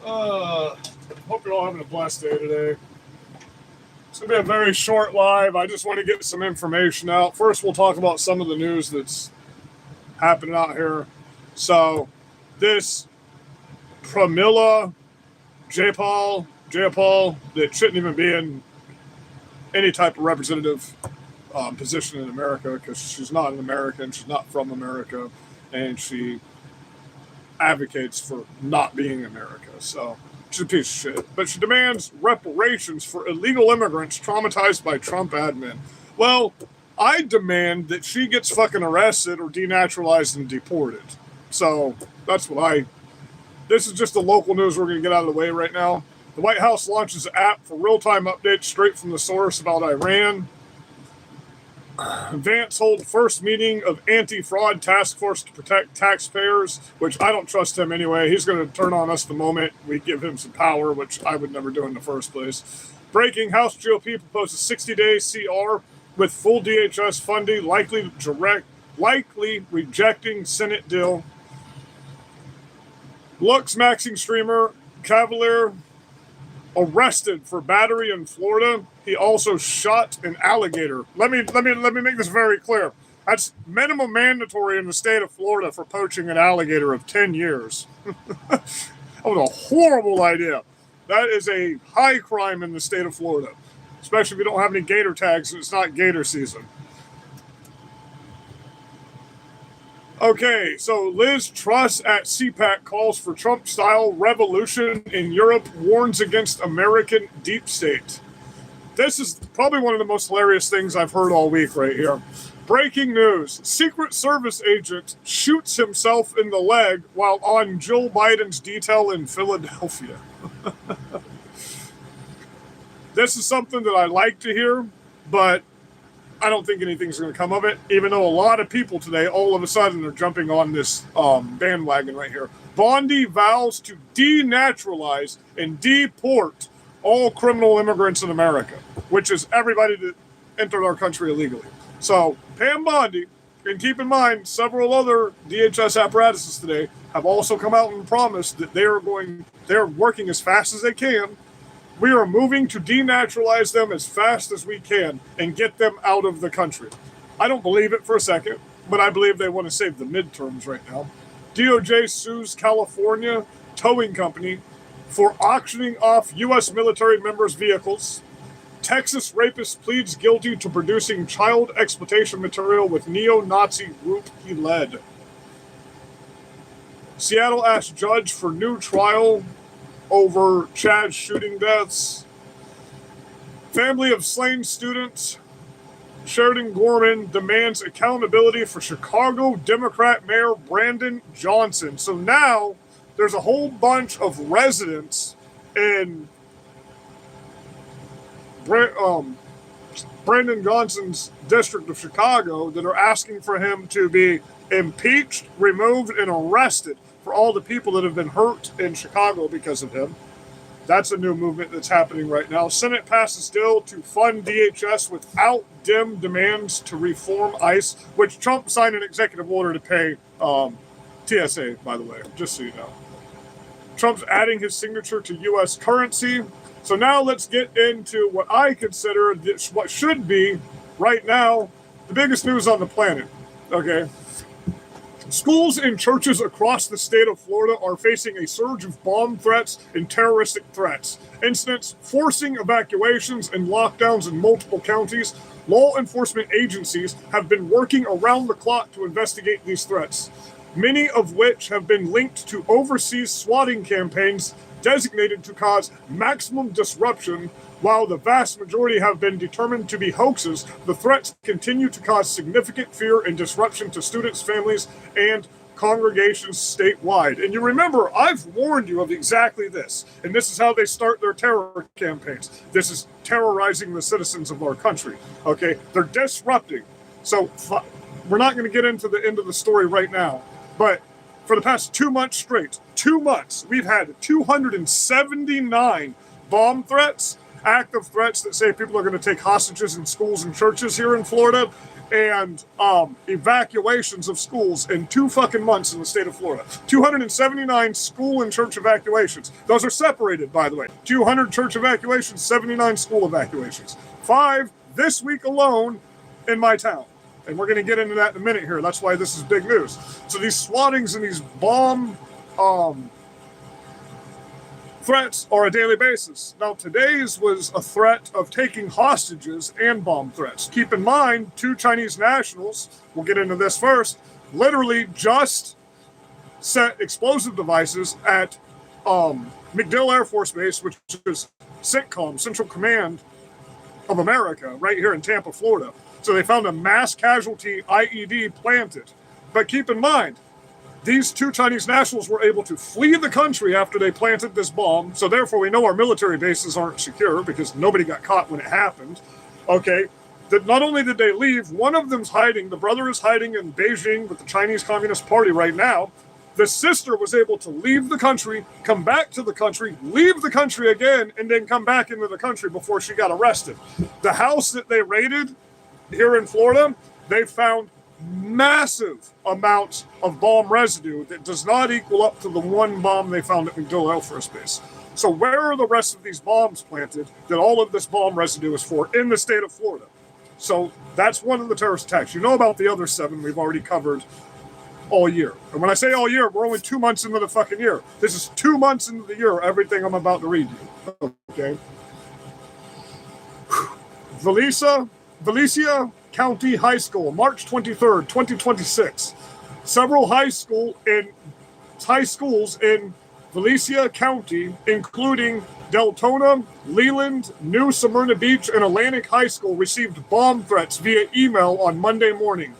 Hope you're all having a blessed day today. It's going to be a very short live. I just want to get some information out. First, we'll talk about some of the news that's happening out here. So, this Pramila Jayapal, that shouldn't even be in any type of representative position in America because she's not an American, she's not from America, and she advocates for not being America. So she's a piece of shit. But she demands reparations for illegal immigrants traumatized by Trump admin. Well, I demand that she gets fucking arrested or denaturalized and deported. So that's what this is just the local news we're going to get out of the way right now. The White House launches an app for real-time updates straight from the source about Iran. Vance holds first meeting of anti-fraud task force to protect taxpayers, which I don't trust him anyway. He's going to turn on us the moment we give him some power, which I would never do in the first place. Breaking: House GOP proposes 60-day CR with full DHS funding, likely rejecting Senate deal. Lux maxing streamer Cavalier arrested for battery in Florida. He also shot an alligator. Let me make this very clear. That's minimum mandatory in the state of Florida for poaching an alligator of 10 years. That was a horrible idea. That is a high crime in the state of Florida, especially if you don't have any gator tags and it's not gator season. Okay, so Liz Truss at CPAC calls for Trump-style revolution in Europe, warns against American deep state. This is probably one of the most hilarious things I've heard all week right here. Breaking news: Secret Service agent shoots himself in the leg while on Joe Biden's detail in Philadelphia. This is something that I like to hear, but I don't think anything's going to come of it, even though a lot of people today all of a sudden are jumping on this bandwagon right here. Bondi vows to denaturalize and deport all criminal immigrants in America, which is everybody that entered our country illegally. So Pam Bondi, and keep in mind, several other DHS apparatuses today have also come out and promised that they're working as fast as they can. We are moving to denaturalize them as fast as we can and get them out of the country. I don't believe it for a second, but I believe they want to save the midterms right now. DOJ sues California towing company for auctioning off U.S. military members' vehicles. Texas rapist pleads guilty to producing child exploitation material with neo-Nazi group he led. Seattle asks judge for new trial over Chad's shooting deaths. Family of slain students. Sheridan Gorman demands accountability for Chicago Democrat Mayor Brandon Johnson. So now there's a whole bunch of residents in Brandon Johnson's district of Chicago that are asking for him to be impeached, removed, and arrested for all the people that have been hurt in Chicago because of him. That's a new movement that's happening right now. Senate passes bill to fund DHS without dim demands to reform ICE, which Trump signed an executive order to pay TSA, by the way, just so you know. Trump's adding his signature to U.S. currency. So now let's get into what I consider what should be, right now, the biggest news on the planet. Okay. Schools and churches across the state of Florida are facing a surge of bomb threats and terroristic threats. Incidents forcing evacuations and lockdowns in multiple counties. Law enforcement agencies have been working around the clock to investigate these threats, many of which have been linked to overseas swatting campaigns designated to cause maximum disruption. While the vast majority have been determined to be hoaxes, the threats continue to cause significant fear and disruption to students, families, and congregations statewide. And you remember, I've warned you of exactly this. And this is how they start their terror campaigns. This is terrorizing the citizens of our country. Okay? They're disrupting. So we're not going to get into the end of the story right now. But for the past 2 months straight, 2 months, we've had 279 bomb threats active threats that say people are going to take hostages in schools and churches here in Florida, and evacuations of schools in 2 fucking months in the state of Florida. 279 school and church evacuations. Those are separated, by the way. 200 church evacuations, 79 school evacuations. 5 this week alone in my town. And we're going to get into that in a minute here. That's why this is big news. So these swattings and these bomb threats are a daily basis. Now, today's was a threat of taking hostages and bomb threats. Keep in mind, 2 Chinese nationals, we'll get into this first, literally just set explosive devices at MacDill Air Force Base, which is CENTCOM, Central Command of America, right here in Tampa, Florida. So they found a mass casualty IED planted. But keep in mind, these 2 Chinese nationals were able to flee the country after they planted this bomb. So therefore, we know our military bases aren't secure because nobody got caught when it happened. Okay. That not only did they leave, one of them's hiding. The brother is hiding in Beijing with the Chinese Communist Party right now. The sister was able to leave the country, come back to the country, leave the country again, and then come back into the country before she got arrested. The house that they raided here in Florida, they found massive amounts of bomb residue that does not equal up to the 1 bomb they found at MacDill Air Force Base. So where are the rest of these bombs planted that all of this bomb residue is for in the state of Florida? So that's one of the terrorist attacks. You know about the other 7 we've already covered all year. And when I say all year, we're only 2 months into the fucking year. This is 2 months into the year, everything I'm about to read you. Okay. Valencia County High School, March 23rd, 2026. Several high schools in Valencia County, including Deltona, Leland, New Smyrna Beach, and Atlantic High School, received bomb threats via email on Monday morning.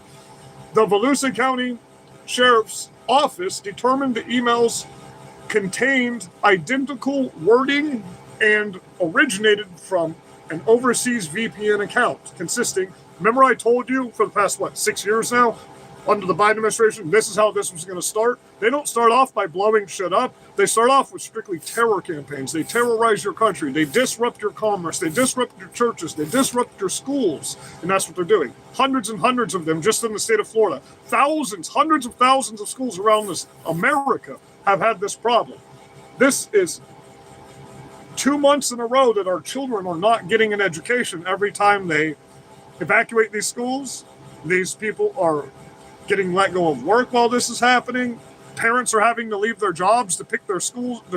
The Valencia County Sheriff's Office determined the emails contained identical wording and originated from an overseas VPN account consisting. Remember I told you for the past, 6 years now, under the Biden administration, this is how this was going to start? They don't start off by blowing shit up. They start off with strictly terror campaigns. They terrorize your country. They disrupt your commerce. They disrupt your churches. They disrupt your schools. And that's what they're doing. Hundreds and hundreds of them just in the state of Florida. Thousands, hundreds of thousands of schools around this America have had this problem. This is 2 months in a row that our children are not getting an education every time they evacuate these schools. These people are getting let go of work while this is happening. Parents are having to leave their jobs to pick their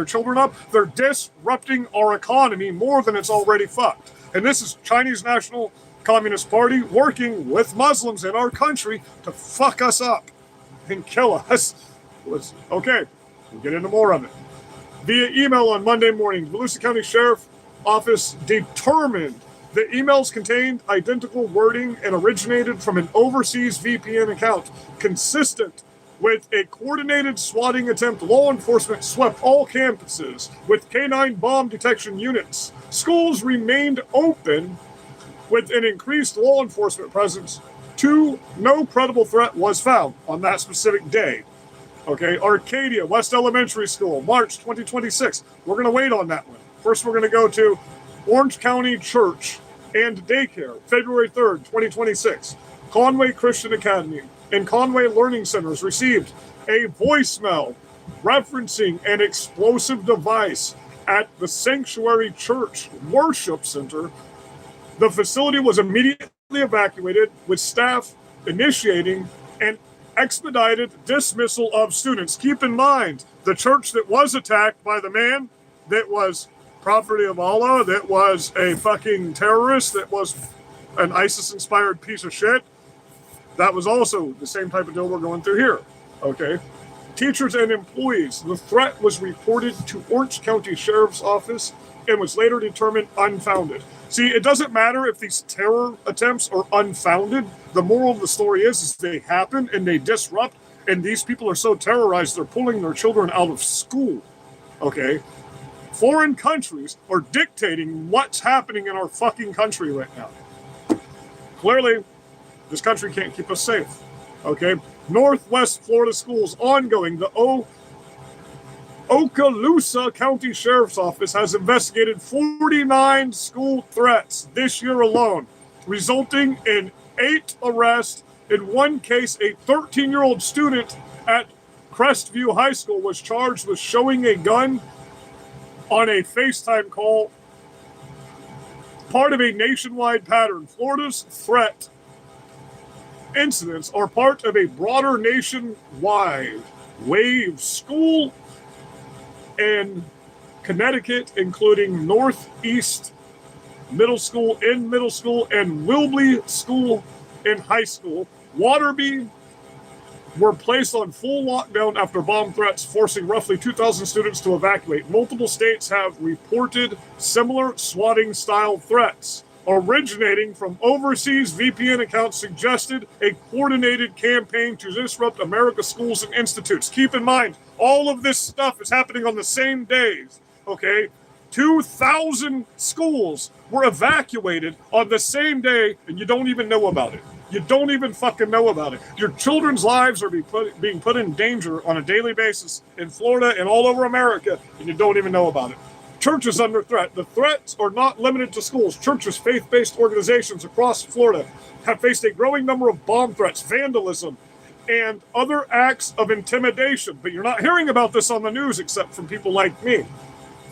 children up. They're disrupting our economy more than it's already fucked. And this is Chinese National Communist Party working with Muslims in our country to fuck us up and kill us. Okay, we'll get into more of it. Via email on Monday morning, Volusia County Sheriff Office determined the emails contained identical wording and originated from an overseas VPN account. Consistent with a coordinated swatting attempt, law enforcement swept all campuses with K9 bomb detection units. Schools remained open with an increased law enforcement presence. No credible threat was found on that specific day. Okay, Arcadia West Elementary School, March 2026. We're going to wait on that one. First, we're going to go to Orange County Church and Daycare, February 3rd, 2026. Conway Christian Academy and Conway Learning Centers received a voicemail referencing an explosive device at the Sanctuary Church Worship Center. The facility was immediately evacuated, with staff initiating an expedited dismissal of students. Keep in mind, the church that was attacked by the man that was property of Allah, that was a fucking terrorist, that was an ISIS-inspired piece of shit, that was also the same type of deal we're going through here. Okay? Teachers and employees. The threat was reported to Orange County Sheriff's Office and was later determined unfounded. See, it doesn't matter if these terror attempts are unfounded. The moral of the story is they happen and they disrupt, and these people are so terrorized they're pulling their children out of school. Okay? Foreign countries are dictating what's happening in our fucking country right now. Clearly, this country can't keep us safe. Okay? Northwest Florida schools ongoing. The Okaloosa County Sheriff's Office has investigated 49 school threats this year alone, resulting in 8 arrests. In one case, a 13-year-old student at Crestview High School was charged with showing a gun on a FaceTime call, part of a nationwide pattern. Florida's threat incidents are part of a broader nationwide wave. School in Connecticut, including Northeast Middle School in middle school and Wilby School in high school, Waterby, were placed on full lockdown after bomb threats, forcing roughly 2,000 students to evacuate. Multiple states have reported similar swatting-style threats, originating from overseas. VPN accounts suggested a coordinated campaign to disrupt America's schools and institutes. Keep in mind, all of this stuff is happening on the same days, okay? 2,000 schools were evacuated on the same day, and you don't even know about it. You don't even fucking know about it. Your children's lives are being put in danger on a daily basis in Florida and all over America, and you don't even know about it. Churches under threat. The threats are not limited to schools. Churches, faith-based organizations across Florida have faced a growing number of bomb threats, vandalism, and other acts of intimidation. But you're not hearing about this on the news except from people like me.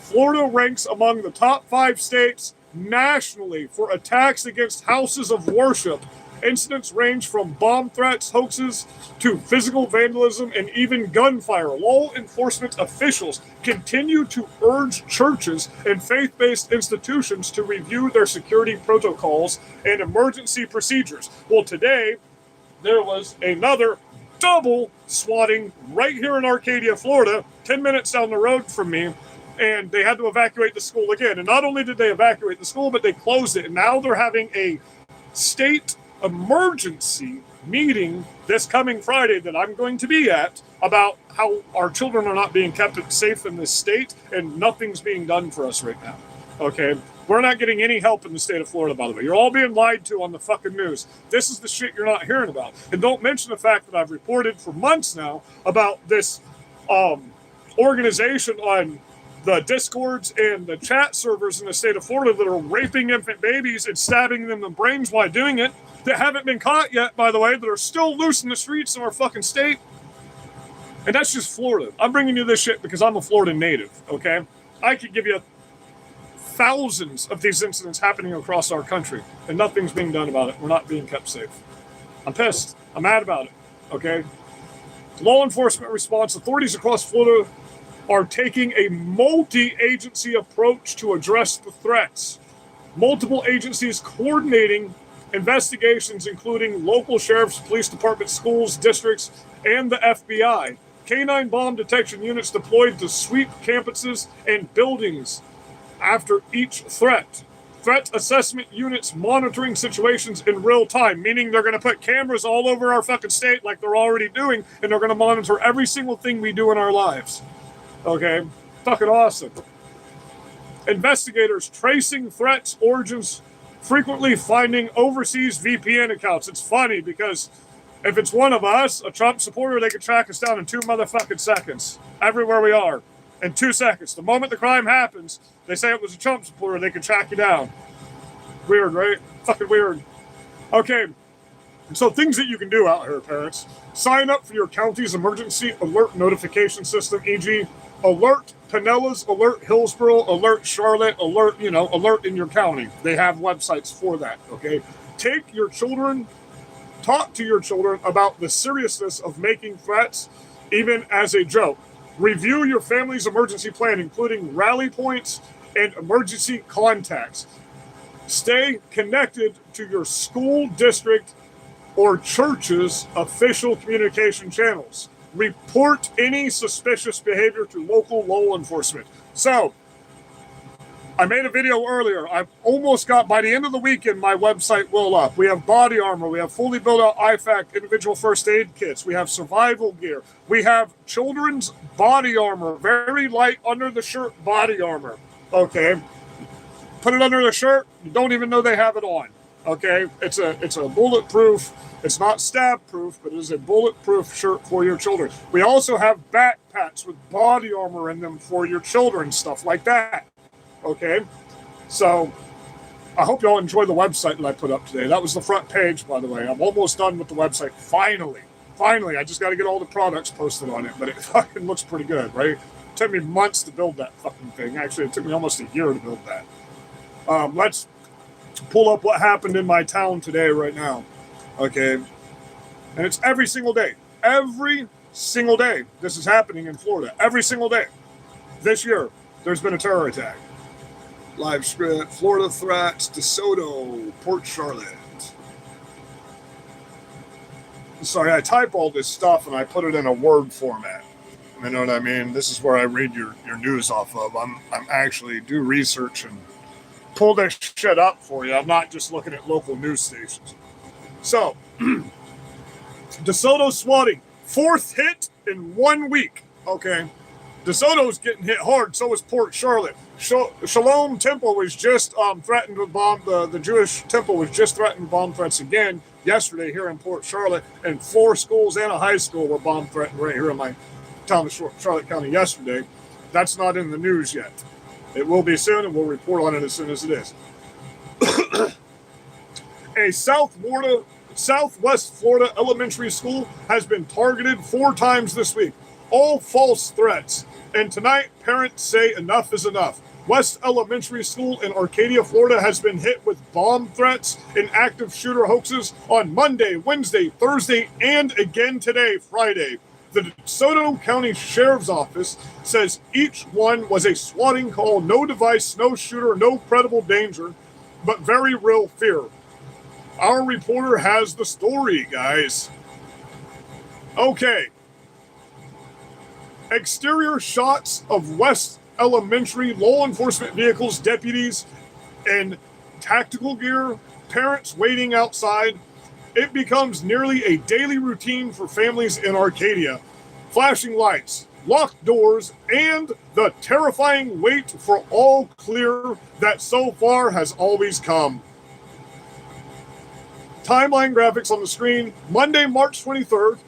Florida ranks among the top 5 states nationally for attacks against houses of worship. Incidents range from bomb threats, hoaxes, to physical vandalism and even gunfire. Law enforcement officials continue to urge churches and faith-based institutions to review their security protocols and emergency procedures. Well, today, there was another double swatting right here in Arcadia, Florida, 10 minutes down the road from me, and they had to evacuate the school again. And not only did they evacuate the school, but they closed it. And now they're having a state emergency meeting this coming Friday that I'm going to be at about how our children are not being kept safe in this state, and nothing's being done for us right now. Okay? We're not getting any help in the state of Florida, by the way. You're all being lied to on the fucking news. This is the shit you're not hearing about. And don't mention the fact that I've reported for months now about this organization on the Discords and the chat servers in the state of Florida that are raping infant babies and stabbing them in the brains while doing it, that haven't been caught yet, by the way, that are still loose in the streets of our fucking state. And that's just Florida. I'm bringing you this shit because I'm a Florida native, okay? I could give you thousands of these incidents happening across our country, and nothing's being done about it. We're not being kept safe. I'm pissed. I'm mad about it, okay? Law enforcement response. Authorities across Florida are taking a multi-agency approach to address the threats. Multiple agencies coordinating investigations, including local sheriffs, police departments, schools, districts, and the FBI. Canine bomb detection units deployed to sweep campuses and buildings after each threat. Threat assessment units monitoring situations in real time, meaning they're going to put cameras all over our fucking state like they're already doing, and they're going to monitor every single thing we do in our lives. Okay? Fucking awesome. Investigators tracing threats' origins, frequently finding overseas VPN accounts. It's funny because if it's one of us, a Trump supporter, they can track us down in 2 motherfucking seconds. Everywhere we are. In 2 seconds. The moment the crime happens, they say it was a Trump supporter, they can track you down. Weird, right? Fucking weird. Okay. So things that you can do out here, parents. Sign up for your county's emergency alert notification system, e.g. Alert Pinellas, Alert Hillsborough, Alert Charlotte, Alert, Alert in your county. They have websites for that, okay? Talk to your children about the seriousness of making threats, even as a joke. Review your family's emergency plan, including rally points and emergency contacts. Stay connected to your school district or church's official communication channels. Report any suspicious behavior to local law enforcement. So, I made a video earlier. I've almost got, by the end of the weekend, my website will up. We have body armor. We have fully built out IFAC individual first aid kits. We have survival gear. We have children's body armor, very light under the shirt body armor. Okay. Put it under the shirt. You don't even know they have it on. Okay, it's a bulletproof. It's not stab proof, but it is a bulletproof shirt for your children. We also have backpacks with body armor in them for your children, stuff like that. Okay, so I hope y'all enjoy the website that I put up today. That was the front page, by the way. I'm almost done with the website. Finally, I just got to get all the products posted on it, but it fucking looks pretty good, right? It took me months to build that fucking thing. Actually, it took me almost a year to build that. Let's pull up what happened in my town today right now. Okay, and it's every single day. Every single day this is happening in Florida. Every single day. This year, there's been a terror attack. Live script, Florida threats, DeSoto, Port Charlotte. Sorry, I type all this stuff and I put it in a Word format. You know what I mean? This is where I read your news off of. I'm actually do research and pull this shit up for you. I'm not just looking at local news stations. So, DeSoto swatting, 4th hit in 1 week. Okay, DeSoto's getting hit hard. So is Port Charlotte. Shalom Temple was just threatened with bomb. The Jewish temple was just threatened with bomb threats again yesterday here in Port Charlotte, and 4 schools and a high school were bomb threatened right here in my town of Charlotte County yesterday. That's not in the news yet. It will be soon, and we'll report on it as soon as it is. A Southwest Florida elementary school has been targeted 4 times this week. All false threats. And tonight, parents say enough is enough. West Elementary School in Arcadia, Florida has been hit with bomb threats and active shooter hoaxes on Monday, Wednesday, Thursday, and again today, Friday. The DeSoto County Sheriff's Office says each one was a swatting call, no device, no shooter, no credible danger, but very real fear. Our reporter has the story, guys. Okay. Exterior shots of West Elementary law enforcement vehicles, deputies, and tactical gear, parents waiting outside. It becomes nearly a daily routine for families in Arcadia. Flashing lights, locked doors, and the terrifying wait for all clear that so far has always come. Timeline graphics on the screen. Monday, March 23rd,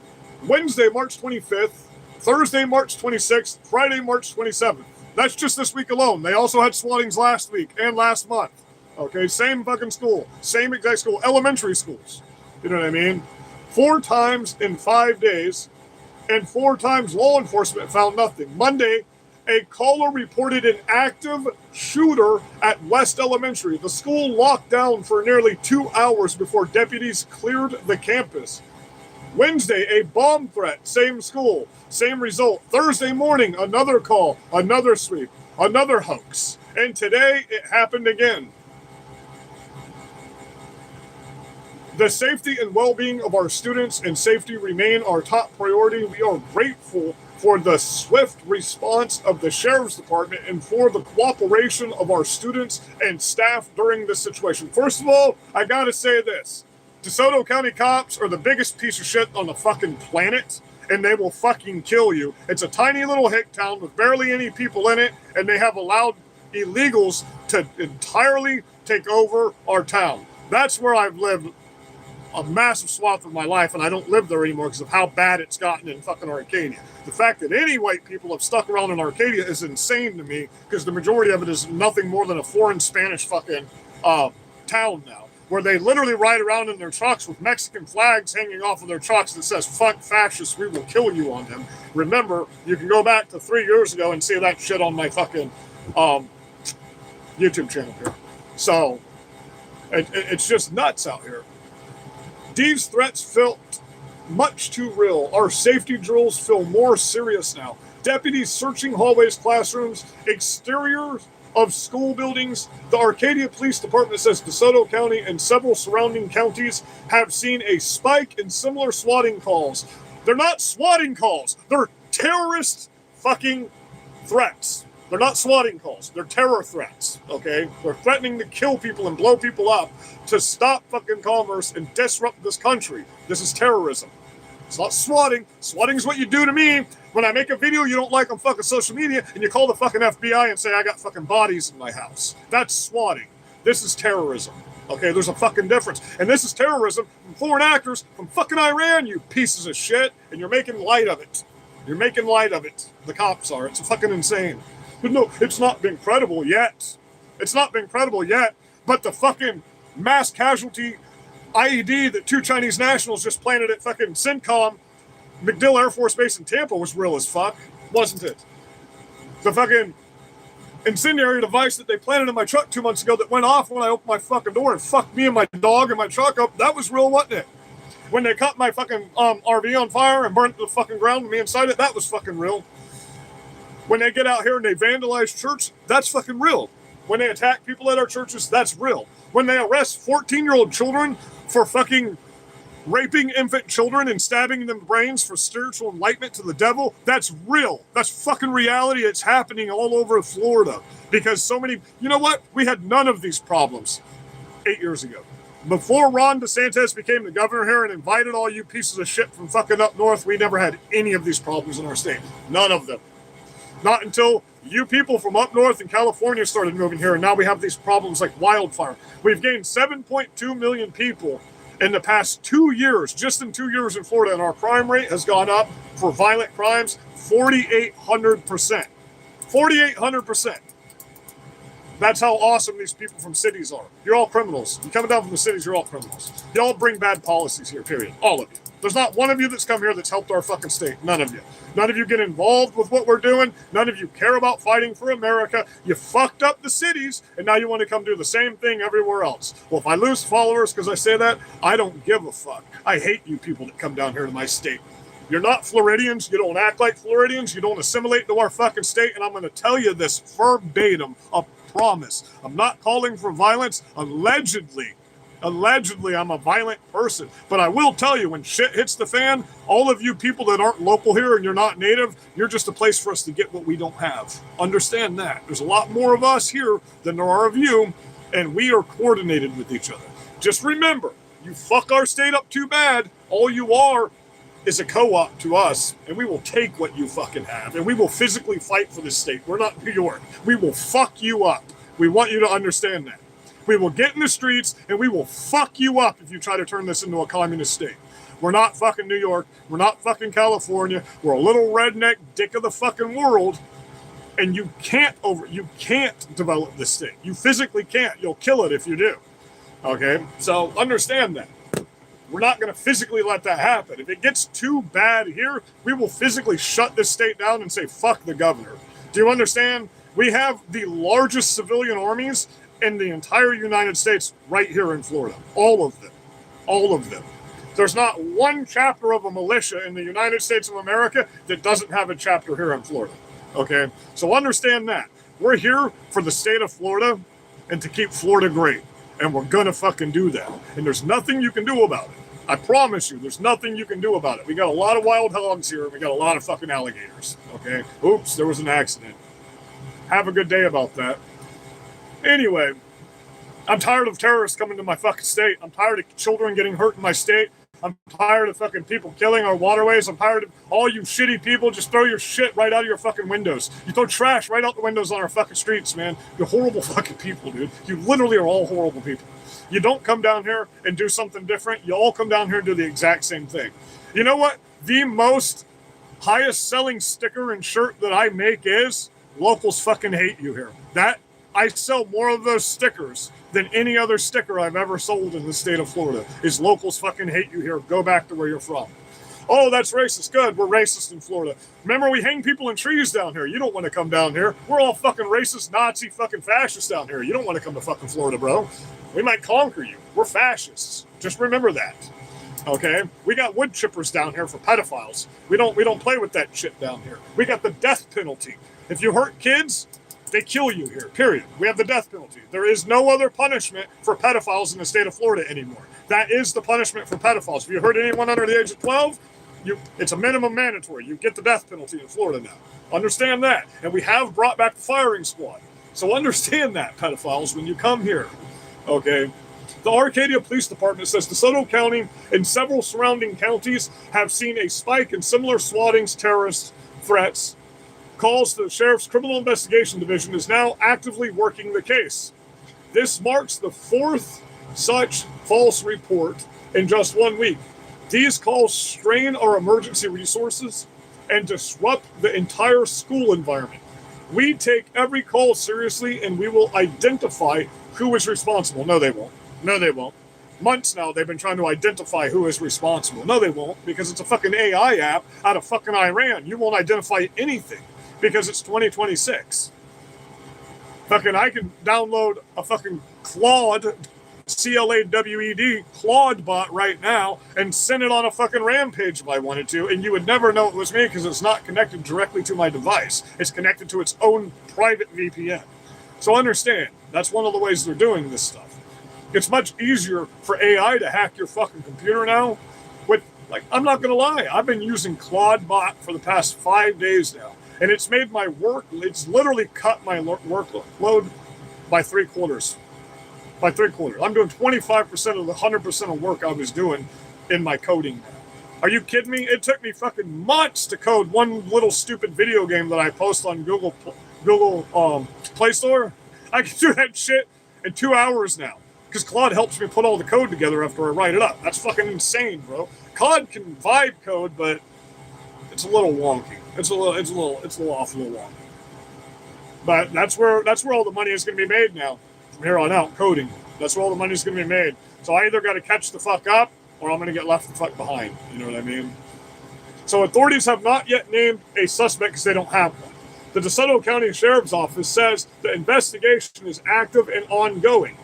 Wednesday, March 25th, Thursday, March 26th, Friday, March 27th. That's just this week alone. They also had swattings last week and last month. Okay, same fucking school, same exact school, elementary schools. You know what I mean? 4 times in 5 days, and 4 times law enforcement found nothing. Monday, a caller reported an active shooter at West Elementary. The school locked down for nearly 2 hours before deputies cleared the campus. Wednesday, a bomb threat, same school, same result. Thursday morning, another call, another sweep, another hoax. And today, it happened again. The safety and well-being of our students and safety remain our top priority. We are grateful for the swift response of the Sheriff's Department and for the cooperation of our students and staff during this situation. First of all, I gotta say this. DeSoto County cops are the biggest piece of shit on the fucking planet, and they will fucking kill you. It's a tiny little hick town with barely any people in it, and they have allowed illegals to entirely take over our town. That's where I've lived a massive swath of my life, and I don't live there anymore because of how bad it's gotten in fucking Arcadia. The fact that any white people have stuck around in Arcadia is insane to me, because the majority of it is nothing more than a foreign Spanish fucking town now, where they literally ride around in their trucks with Mexican flags hanging off of their trucks that says, "Fuck fascists, we will kill you" on them. Remember, you can go back to 3 years ago and see that shit on my fucking YouTube channel here. So, it's just nuts out here. These threats felt much too real. Our safety drills feel more serious now. Deputies searching hallways, classrooms, exteriors of school buildings. The Arcadia Police Department says DeSoto County and several surrounding counties have seen a spike in similar swatting calls. They're not swatting calls. They're terrorist fucking threats. They're not swatting calls. They're terror threats, okay? They're threatening to kill people and blow people up to stop fucking commerce and disrupt this country. This is terrorism. It's not swatting. Swatting is what you do to me when I make a video you don't like on fucking social media and you call the fucking FBI and say I got fucking bodies in my house. That's swatting. This is terrorism. Okay, there's a fucking difference. And this is terrorism from foreign actors from fucking Iran, you pieces of shit. And you're making light of it. You're making light of it. The cops are. It's fucking insane. But no, it's not been credible yet. It's not been credible yet. But the fucking mass casualty IED that 2 Chinese nationals just planted at fucking CENTCOM, MacDill Air Force Base in Tampa, was real as fuck, wasn't it? The fucking incendiary device that they planted in my truck 2 months ago that went off when I opened my fucking door and fucked me and my dog and my truck up, that was real, wasn't it? When they cut my fucking RV on fire and burnt the fucking ground with me inside it, that was fucking real. When they get out here and they vandalize church, that's fucking real. When they attack people at our churches, that's real. When they arrest 14-year-old children for fucking raping infant children and stabbing them brains for spiritual enlightenment to the devil, that's real. That's fucking reality. It's happening all over Florida because so many, you know what? We had none of these problems 8 years ago. Before Ron DeSantis became the governor here and invited all you pieces of shit from fucking up north, we never had any of these problems in our state. None of them. Not until you people from up north in California started moving here, and now we have these problems like wildfire. We've gained 7.2 million people in the past 2 years, just in 2 years in Florida, and our crime rate has gone up for violent crimes 4,800%. 4,800%. That's how awesome these people from cities are. You're all criminals. You're coming down from the cities, you're all criminals. You all bring bad policies here, period. All of you. There's not one of you that's come here that's helped our fucking state. None of you. None of you get involved with what we're doing. None of you care about fighting for America. You fucked up the cities, and now you want to come do the same thing everywhere else. Well, if I lose followers because I say that, I don't give a fuck. I hate you people that come down here to my state. You're not Floridians. You don't act like Floridians. You don't assimilate to our fucking state, and I'm going to tell you this verbatim, a promise. I'm not calling for violence. Allegedly, I'm a violent person. But I will tell you, when shit hits the fan, all of you people that aren't local here and you're not native, you're just a place for us to get what we don't have. Understand that. There's a lot more of us here than there are of you, and we are coordinated with each other. Just remember, you fuck our state up too bad, all you are is a co-op to us, and we will take what you fucking have, and we will physically fight for this state. We're not New York. We will fuck you up. We want you to understand that. We will get in the streets, and we will fuck you up if you try to turn this into a communist state. We're not fucking New York. We're not fucking California. We're a little redneck dick of the fucking world, and you can't develop this state. You physically can't. You'll kill it if you do. Okay? So understand that. We're not going to physically let that happen. If it gets too bad here, we will physically shut this state down and say, fuck the governor. Do you understand? We have the largest civilian armies in the entire United States right here in Florida. All of them. All of them. There's not one chapter of a militia in the United States of America that doesn't have a chapter here in Florida. Okay? So understand that. We're here for the state of Florida and to keep Florida great. And we're gonna fucking do that. And there's nothing you can do about it. I promise you, there's nothing you can do about it. We got a lot of wild hogs here, and we got a lot of fucking alligators. Okay? Oops, there was an accident. Have a good day about that. Anyway, I'm tired of terrorists coming to my fucking state. I'm tired of children getting hurt in my state. I'm tired of fucking people killing our waterways. I'm tired of all you shitty people. Just throw your shit right out of your fucking windows. You throw trash right out the windows on our fucking streets, man. You're horrible fucking people, dude. You literally are all horrible people. You don't come down here and do something different. You all come down here and do the exact same thing. You know what? The most highest selling sticker and shirt that I make is locals fucking hate you here. That I sell more of those stickers than any other sticker I've ever sold in the state of Florida. Is locals fucking hate you here. Go back to where you're from. Oh, that's racist. Good. We're racist in Florida. Remember, we hang people in trees down here. You don't want to come down here. We're all fucking racist, Nazi, fucking fascists down here. You don't want to come to fucking Florida, bro. We might conquer you. We're fascists. Just remember that. Okay? We got wood chippers down here for pedophiles. We don't play with that shit down here. We got the death penalty. If you hurt kids, they kill you here, period. We have the death penalty. There is no other punishment for pedophiles in the state of Florida anymore. That is the punishment for pedophiles. If you hurt anyone under the age of 12, it's a minimum mandatory. You get the death penalty in Florida now. Understand that. And we have brought back the firing squad. So understand that, pedophiles, when you come here. Okay? The Arcadia Police Department says DeSoto County and several surrounding counties have seen a spike in similar swattings, terrorist threats. Calls to the Sheriff's Criminal Investigation Division is now actively working the case. This marks the fourth such false report in just 1 week. These calls strain our emergency resources and disrupt the entire school environment. We take every call seriously and we will identify who is responsible. No, they won't. No, they won't. Months now they've been trying to identify who is responsible. No, they won't, because it's a fucking AI app out of fucking Iran. You won't identify anything because it's 2026. Fucking, I can download a fucking Claude, C-L-A-W-E-D, Claude bot right now and send it on a fucking rampage if I wanted to, and you would never know it was me because it's not connected directly to my device. It's connected to its own private VPN. So understand, that's one of the ways they're doing this stuff. It's much easier for AI to hack your fucking computer now. With, like, I'm not gonna lie, I've been using Claude bot for the past 5 days now, and it's made my work, it's literally cut my workload by 3/4. By 3/4. I'm doing 25% of the 100% of work I was doing in my coding now. Are you kidding me? It took me fucking months to code one little stupid video game that I post on Google Play Store. I can do that shit in 2 hours now because Claude helps me put all the code together after I write it up. That's fucking insane, bro. Claude can vibe code, but it's a little wonky. It's a little awful wonky. But that's where all the money is going to be made now. From here on out, coding. That's where all the money's going to be made. So I either got to catch the fuck up or I'm going to get left the fuck behind. You know what I mean? So authorities have not yet named a suspect because they don't have one. The DeSoto County Sheriff's Office says the investigation is active and ongoing.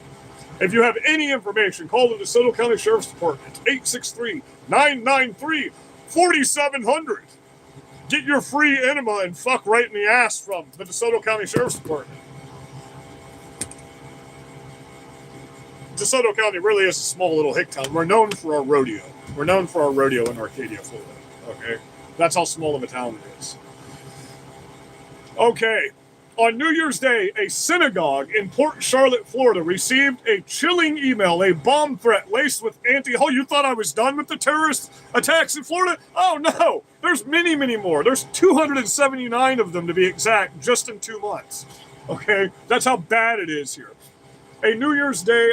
If you have any information, call the DeSoto County Sheriff's Department, 863-993-4700. Get your free enema and fuck right in the ass from the DeSoto County Sheriff's Department. DeSoto County really is a small little hick town. We're known for our rodeo. We're known for our rodeo in Arcadia, Florida. Okay? That's how small of a town it is. Okay. On New Year's Day, a synagogue in Port Charlotte, Florida, received a chilling email, a bomb threat laced with Oh, you thought I was done with the terrorist attacks in Florida? Oh, no. There's many, many more. There's 279 of them, to be exact, just in 2 months. Okay? That's how bad it is here. A New Year's Day,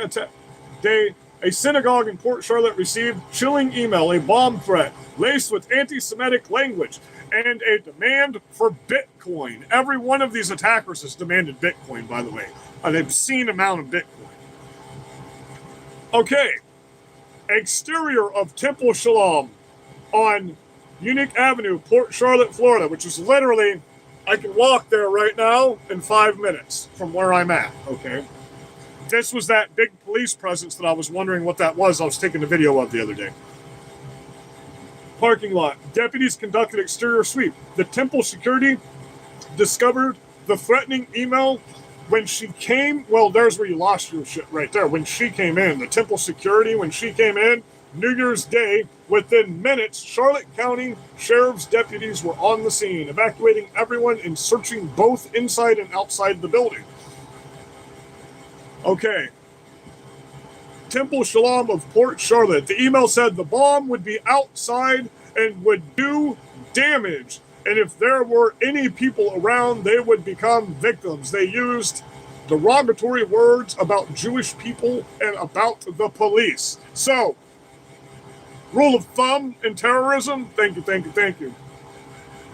a synagogue in Port Charlotte received chilling email, a bomb threat laced with anti-Semitic language, and a demand for Bitcoin. Every one of these attackers has demanded Bitcoin, by the way. An obscene amount of Bitcoin. Okay. Exterior of Temple Shalom on Unique Avenue, Port Charlotte, Florida, which is literally, I can walk there right now in 5 minutes from where I'm at, okay? This was that big police presence that I was wondering what that was. I was taking a video of the other day. Parking lot. Deputies conducted exterior sweep. The temple security discovered the threatening email when she came. Well, there's where you lost your shit right there. When she came in, the temple security, when she came in, New Year's Day, within minutes, Charlotte County Sheriff's deputies were on the scene, evacuating everyone and searching both inside and outside the building. Okay. Temple Shalom of Port Charlotte. The email said the bomb would be outside and would do damage. And if there were any people around, they would become victims. They used derogatory words about Jewish people and about the police. So, rule of thumb in terrorism. Thank you.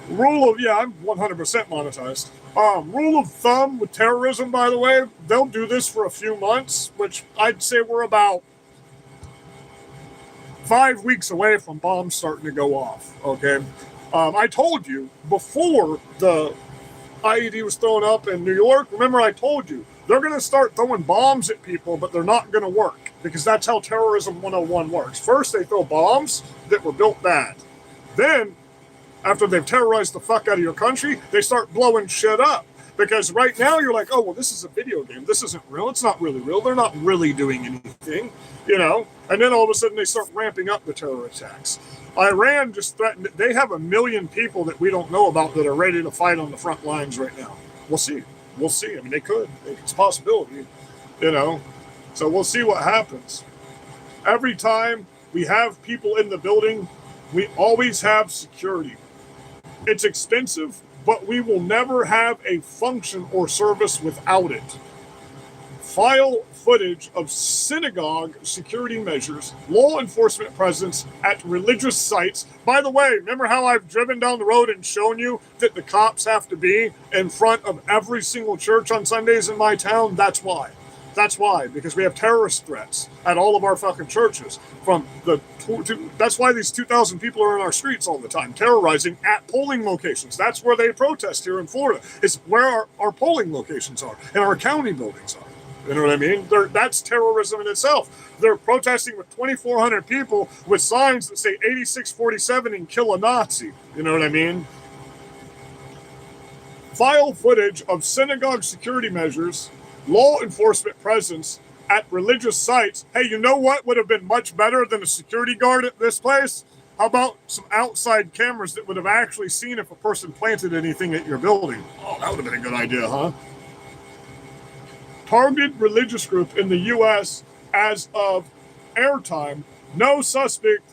I'm 100% monetized. Rule of thumb with terrorism, by the way, they'll do this for a few months, which I'd say we're about 5 weeks away from bombs starting to go off, okay? I told you before the IED was thrown up in New York, remember I told you, they're going to start throwing bombs at people, but they're not going to work, because that's how terrorism 101 works. First, they throw bombs that were built bad. Then, after they've terrorized the fuck out of your country, they start blowing shit up. Because right now you're like, oh, well, this is a video game. This isn't real. It's not really real. They're not really doing anything, you know? And then all of a sudden they start ramping up the terror attacks. Iran just threatened, they have 1 million people that we don't know about that are ready to fight on the front lines right now. We'll see. I mean, they could. It's a possibility, you know? So we'll see what happens. Every time we have people in the building, we always have security. It's expensive, but we will never have a function or service without it. file footage of synagogue security measures, law enforcement presence at religious sites. By the way, remember how I've driven down the road and shown you that the cops have to be in front of every single church on Sundays in my town? That's why. That's why, because we have terrorist threats at all of our fucking churches. That's why these 2,000 people are in our streets all the time, terrorizing at polling locations. That's where they protest here in Florida. It's where our polling locations are and our county buildings are. You know what I mean? That's terrorism in itself. They're protesting with 2,400 people with signs that say 8647 and kill a Nazi. You know what I mean? File footage of synagogue security measures, law enforcement presence at religious sites. Hey, you know what would have been much better than a security guard at this place? How about some outside cameras that would have actually seen if a person planted anything at your building? Oh, that would have been a good idea, huh? Targeted religious group in the U.S. as of airtime. No suspect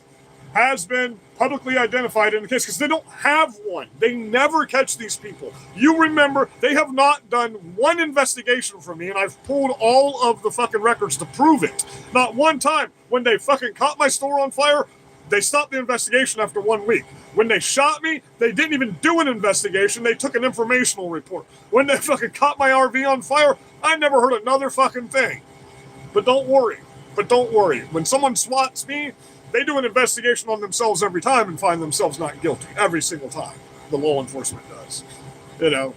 has been publicly identified in the case because they don't have one. They never catch these people. You remember, they have not done one investigation for me, and I've pulled all of the fucking records to prove it. Not one time. When they fucking caught my store on fire, they stopped the investigation after 1 week. When they shot me, they didn't even do an investigation. They took an informational report. When they fucking caught my RV on fire, I never heard another fucking thing. But don't worry. When someone swats me, they do an investigation on themselves every time and find themselves not guilty. Every single time. The law enforcement does. You know.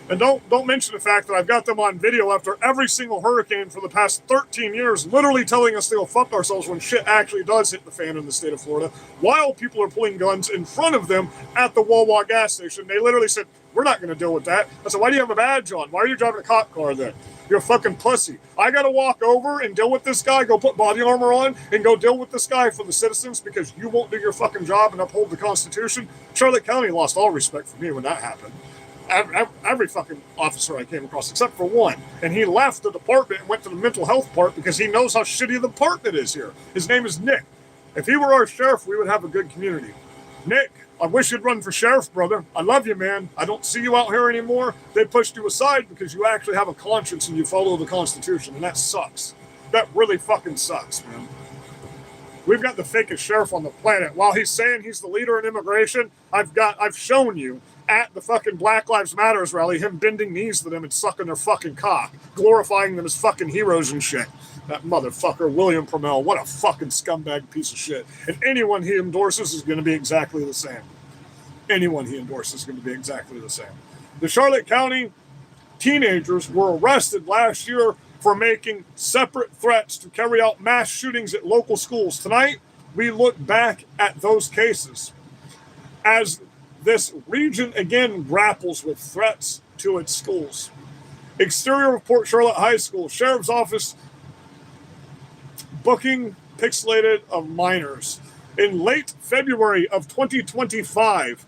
And don't mention the fact that I've got them on video after every single hurricane for the past 13 years, literally telling us they'll fuck ourselves when shit actually does hit the fan in the state of Florida, while people are pulling guns in front of them at the Wawa gas station. They literally said, we're not going to deal with that. I said, why do you have a badge on? Why are you driving a cop car then? You're a fucking pussy. I got to walk over and deal with this guy, go put body armor on, and go deal with this guy for the citizens because you won't do your fucking job and uphold the Constitution? Charlotte County lost all respect for me when that happened. Every fucking officer I came across, except for one. And he left the department and went to the mental health part because he knows how shitty the department is here. His name is Nick. If he were our sheriff, we would have a good community. Nick, I wish you'd run for sheriff, brother. I love you, man. I don't see you out here anymore. They pushed you aside because you actually have a conscience and you follow the Constitution, and that sucks. That really fucking sucks, man. We've got the fakest sheriff on the planet. While he's saying he's the leader in immigration, I've shown you at the fucking Black Lives Matters rally, him bending knees to them and sucking their fucking cock, glorifying them as fucking heroes and shit. That motherfucker, William Promell, what a fucking scumbag piece of shit. And anyone he endorses is going to be exactly the same. Anyone he endorses is going to be exactly the same. The Charlotte County teenagers were arrested last year for making separate threats to carry out mass shootings at local schools. Tonight, we look back at those cases as this region again grapples with threats to its schools. Exterior of Port Charlotte High School, Sheriff's Office booking pixelated of minors. In late February of 2025,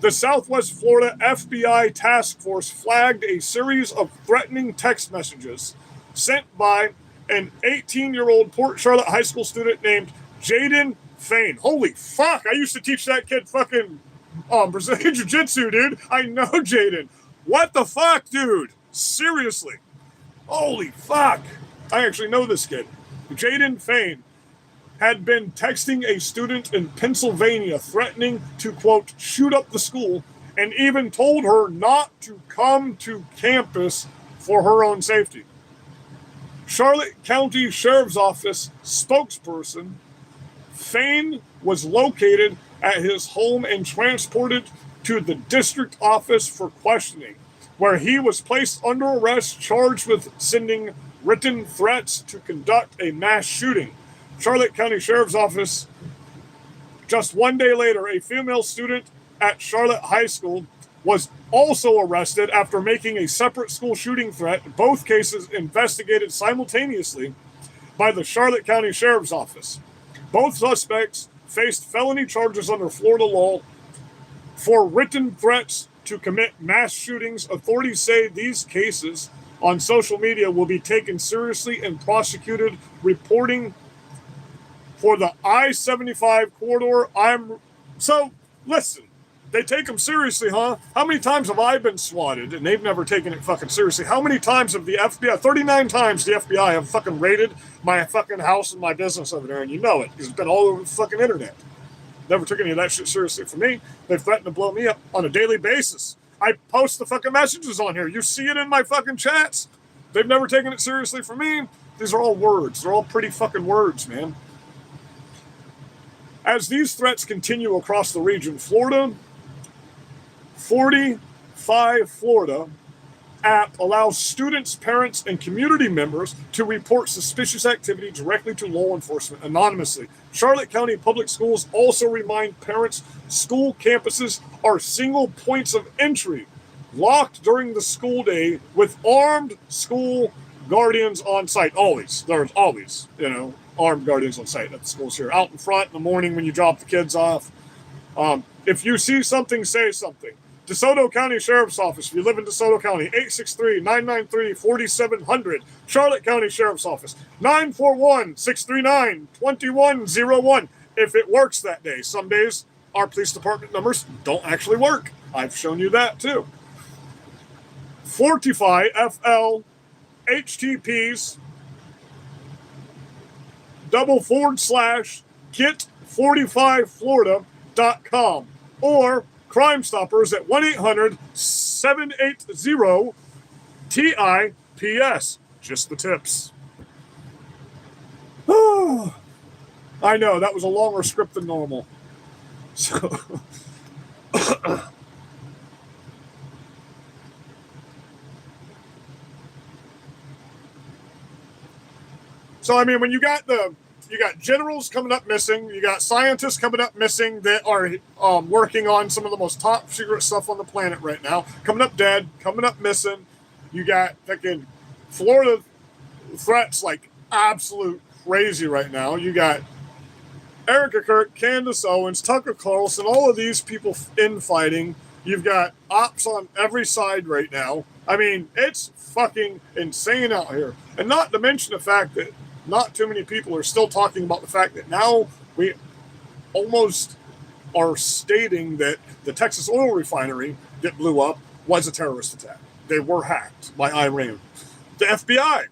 the Southwest Florida FBI Task Force flagged a series of threatening text messages sent by an 18-year-old Port Charlotte High School student named Jaden Fain. Holy fuck, I used to teach that kid fucking Brazilian Jiu-Jitsu, dude. I know Jaden. What the fuck, dude? Seriously. Holy fuck. I actually know this kid. Jaden Fain had been texting a student in Pennsylvania threatening to, quote, shoot up the school, and even told her not to come to campus for her own safety. Charlotte County Sheriff's Office spokesperson, Fain was located at his home and transported to the district office for questioning, where he was placed under arrest, charged with sending written threats to conduct a mass shooting. Charlotte County Sheriff's Office, just 1 day later, a female student at Charlotte High School was also arrested after making a separate school shooting threat. Both cases investigated simultaneously by the Charlotte County Sheriff's Office. Both suspects faced felony charges under Florida law for written threats to commit mass shootings. Authorities say these cases on social media will be taken seriously and prosecuted. Reporting for the I-75 corridor. So listen, They take them seriously, huh? How many times have I been swatted and they've never taken it fucking seriously? How many times have the FBI, 39 times the FBI have fucking raided my fucking house and my business over there, and you know it, because it's been all over the fucking internet. Never took any of that shit seriously for me. They threaten to blow me up on a daily basis. I post the fucking messages on here. You see it in my fucking chats. They've never taken it seriously for me. These are all words. They're all pretty fucking words, man. As these threats continue across the region, Florida, 45 Florida app allows students, parents, and community members to report suspicious activity directly to law enforcement anonymously. Charlotte County Public Schools also remind parents school campuses are single points of entry, locked during the school day with armed school guardians on site. Always. There's always, armed guardians on site at the schools here. Out in front in the morning when you drop the kids off. If you see something, say something. DeSoto County Sheriff's Office, if you live in DeSoto County, 863-993-4700. Charlotte County Sheriff's Office, 941-639-2101. If it works that day. Some days, our police department numbers don't actually work. I've shown you that, too. Fortify, FL, HTTPs, /get45florida.com or Crime Stoppers at 1-800-780-TIPS. Just the tips. Oh, I know, that was a longer script than normal. So, I mean, when you got generals coming up missing. You got scientists coming up missing that are working on some of the most top secret stuff on the planet right now. Coming up dead, coming up missing. You got fucking Florida threats like absolute crazy right now. You got Erica Kirk, Candace Owens, Tucker Carlson, all of these people infighting. You've got ops on every side right now. I mean, it's fucking insane out here. And not to mention the fact that not too many people are still talking about the fact that now we almost are stating that the Texas oil refinery that blew up was a terrorist attack. They were hacked by Iran. The FBI,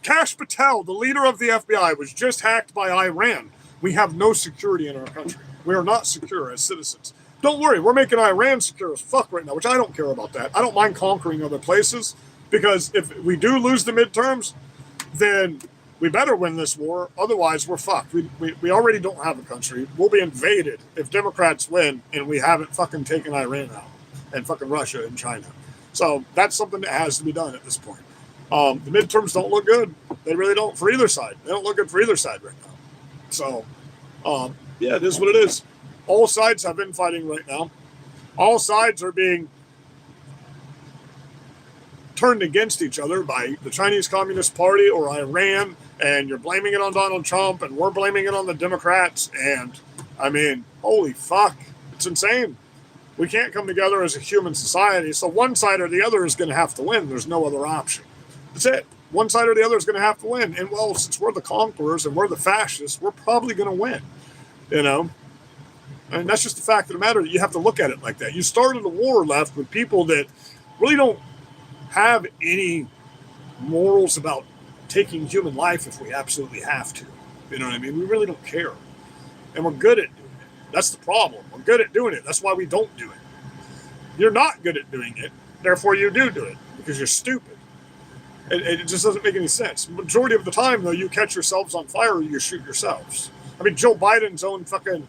Kash Patel, the leader of the FBI, was just hacked by Iran. We have no security in our country. We are not secure as citizens. Don't worry, we're making Iran secure as fuck right now, which I don't care about that. I don't mind conquering other places, because if we do lose the midterms, then we better win this war. Otherwise, we're fucked. We already don't have a country. We'll be invaded if Democrats win and we haven't fucking taken Iran out and fucking Russia and China. So that's something that has to be done at this point. The midterms don't look good. They really don't for either side. They don't look good for either side right now. So, yeah, it is what it is. All sides have infighting right now. All sides are being turned against each other by the Chinese Communist Party or Iran, and you're blaming it on Donald Trump, and we're blaming it on the Democrats, and, I mean, holy fuck, it's insane. We can't come together as a human society, so one side or the other is going to have to win. There's no other option. That's it. One side or the other is going to have to win, and, well, since we're the conquerors and we're the fascists, we're probably going to win, And that's just the fact of the matter. You have to look at it like that. You started a war left with people that really don't have any morals about taking human life if we absolutely have to. You know what I mean? We really don't care. And we're good at doing it. That's the problem. We're good at doing it. That's why we don't do it. You're not good at doing it. Therefore, you do it because you're stupid. It just doesn't make any sense. Majority of the time, though, you catch yourselves on fire or you shoot yourselves. I mean, Joe Biden's own fucking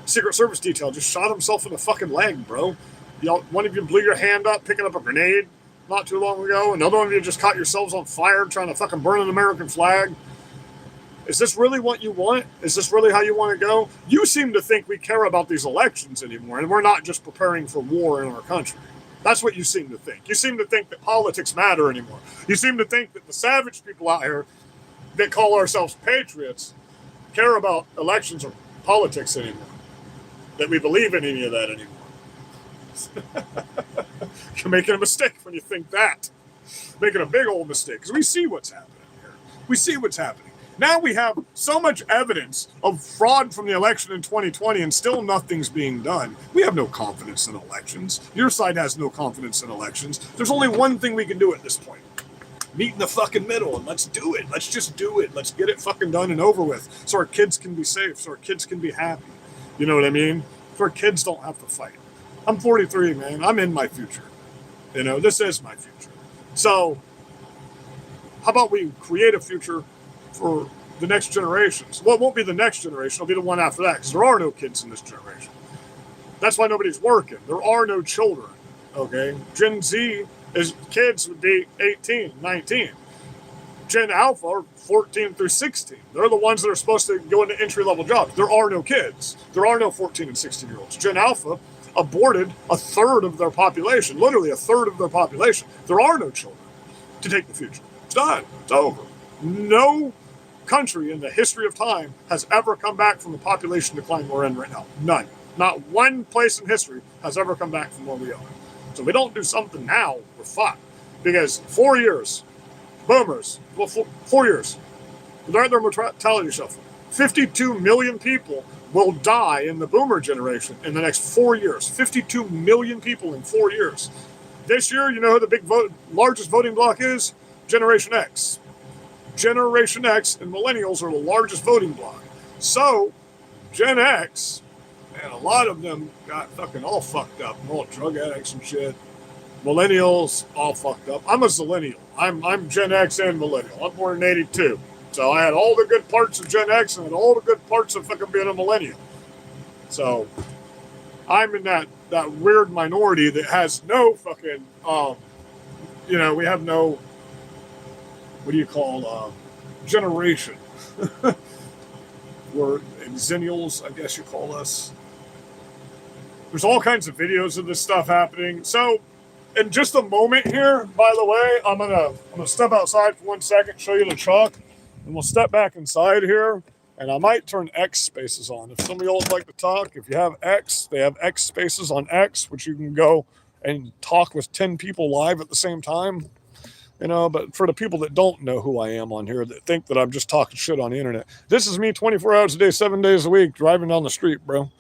Secret Service detail just shot himself in the fucking leg, bro. One of you blew your hand up picking up a grenade not too long ago. Another one of you just caught yourselves on fire trying to fucking burn an American flag. Is this really what you want? Is this really how you want to go? You seem to think we care about these elections anymore, and we're not just preparing for war in our country. That's what you seem to think. You seem to think that politics matter anymore. You seem to think that the savage people out here that call ourselves patriots care about elections or politics anymore. That we believe in any of that anymore. You're making a mistake when you think that. Making a big old mistake, because we see what's happening here. We see what's happening. Now we have so much evidence of fraud from the election in 2020 and still nothing's being done. We have no confidence in elections. Your side has no confidence in elections. There's only one thing we can do at this point. Meet in the fucking middle and let's do it. Let's just do it. Let's get it fucking done and over with so our kids can be safe, so our kids can be happy. You know what I mean? So our kids don't have to fight. I'm 43, man. I'm in my future. You know, this is my future. So how about we create a future for the next generations? Well, it won't be the next generation. It'll be the one after that because there are no kids in this generation. That's why nobody's working. There are no children, okay? Gen Z is kids would be 18, 19. Gen Alpha are 14 through 16. They're the ones that are supposed to go into entry-level jobs. There are no kids. There are no 14 and 16-year-olds. Gen Alpha aborted a third of their population, literally a third of their population. There are no children to take the future. It's done. It's over. No country in the history of time has ever come back from the population decline we're in right now. None. Not one place in history has ever come back from where we are. So if we don't do something now, we're fucked. Because 4 years, boomers, well, 4 years, they're at their mortality shuffle. 52 million people will die in the boomer generation in the next 4 years. 52 million people in 4 years. This year, you know who the largest voting bloc is? Generation X. Generation X and millennials are the largest voting bloc. So, Gen X, man, a lot of them got fucking all fucked up. All drug addicts and shit. Millennials, all fucked up. I'm a zillennial. I'm Gen X and millennial. I'm born in 82. So I had all the good parts of Gen X and all the good parts of fucking being a millennial. So I'm in that weird minority that has no fucking, you know, we have no, what do you call, generation. We're zennials, I guess you call us. There's all kinds of videos of this stuff happening. So in just a moment here, by the way, I'm gonna step outside for 1 second, show you the truck, and we'll step back inside here. And I might turn X spaces on. If some of y'all would like to talk, if you have X, they have X spaces on X, which you can go and talk with 10 people live at the same time. You know, but for the people that don't know who I am on here, that think that I'm just talking shit on the internet, this is me 24 hours a day, 7 days a week, driving down the street, bro.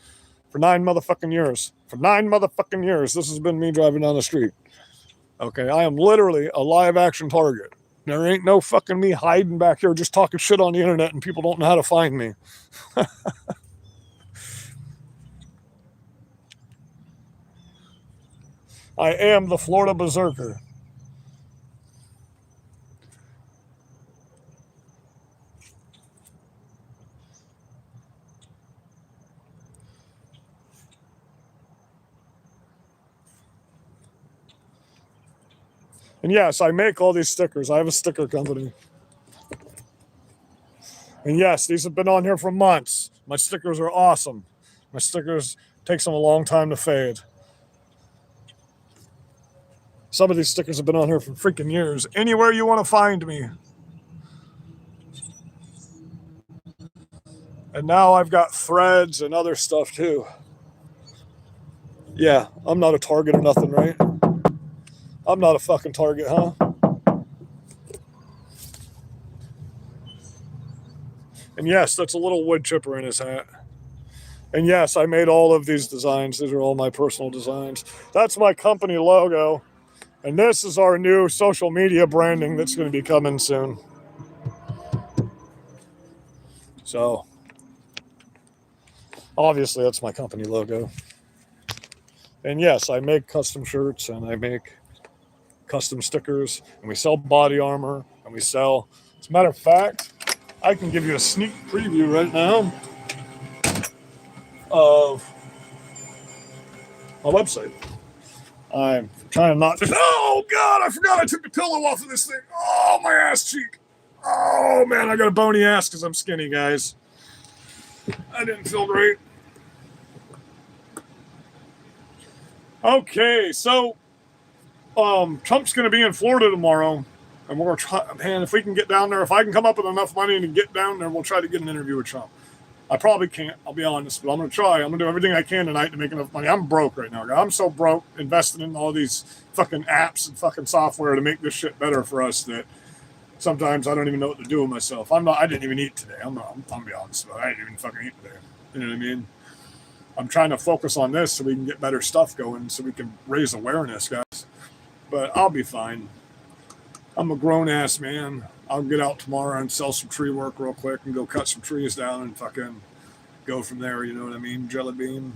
For 9 motherfucking years. For 9 motherfucking years, this has been me driving down the street. Okay, I am literally a live action target. There ain't no fucking me hiding back here just talking shit on the internet and people don't know how to find me. I am the Florida Berserker. And yes, I make all these stickers. I have a sticker company. And yes, these have been on here for months. My stickers are awesome. My stickers takes them a long time to fade. Some of these stickers have been on here for freaking years. Anywhere you want to find me. And now I've got threads and other stuff too. Yeah, I'm not a target or nothing, right? I'm not a fucking target, huh? And yes, that's a little wood chipper in his hat. And yes, I made all of these designs. These are all my personal designs. That's my company logo. And this is our new social media branding that's going to be coming soon. So, obviously, that's my company logo. And yes, I make custom shirts and I make custom stickers, and we sell body armor, and we sell, as a matter of fact, I can give you a sneak preview right now of my website. I'm trying not to, oh God, I forgot I took the pillow off of this thing. Oh, my ass cheek. Oh man, I got a bony ass because I'm skinny, guys. I didn't feel great. Okay, so Trump's going to be in Florida tomorrow, and we're going to try, man, if we can get down there, if I can come up with enough money to get down there, we'll try to get an interview with Trump. I probably can't, I'll be honest, but I'm going to try. I'm going to do everything I can tonight to make enough money. I'm broke right now, guys. I'm so broke investing in all these fucking apps and fucking software to make this shit better for us that Sometimes I don't even know what to do with myself. I didn't even eat today. I'm gonna be honest about it. I didn't even fucking eat today. You know what I mean? I'm trying to focus on this so we can get better stuff going, so we can raise awareness, guys. But I'll be fine. I'm a grown ass man. I'll get out tomorrow and sell some tree work real quick and go cut some trees down and fucking go from there. You know what I mean? Jelly bean.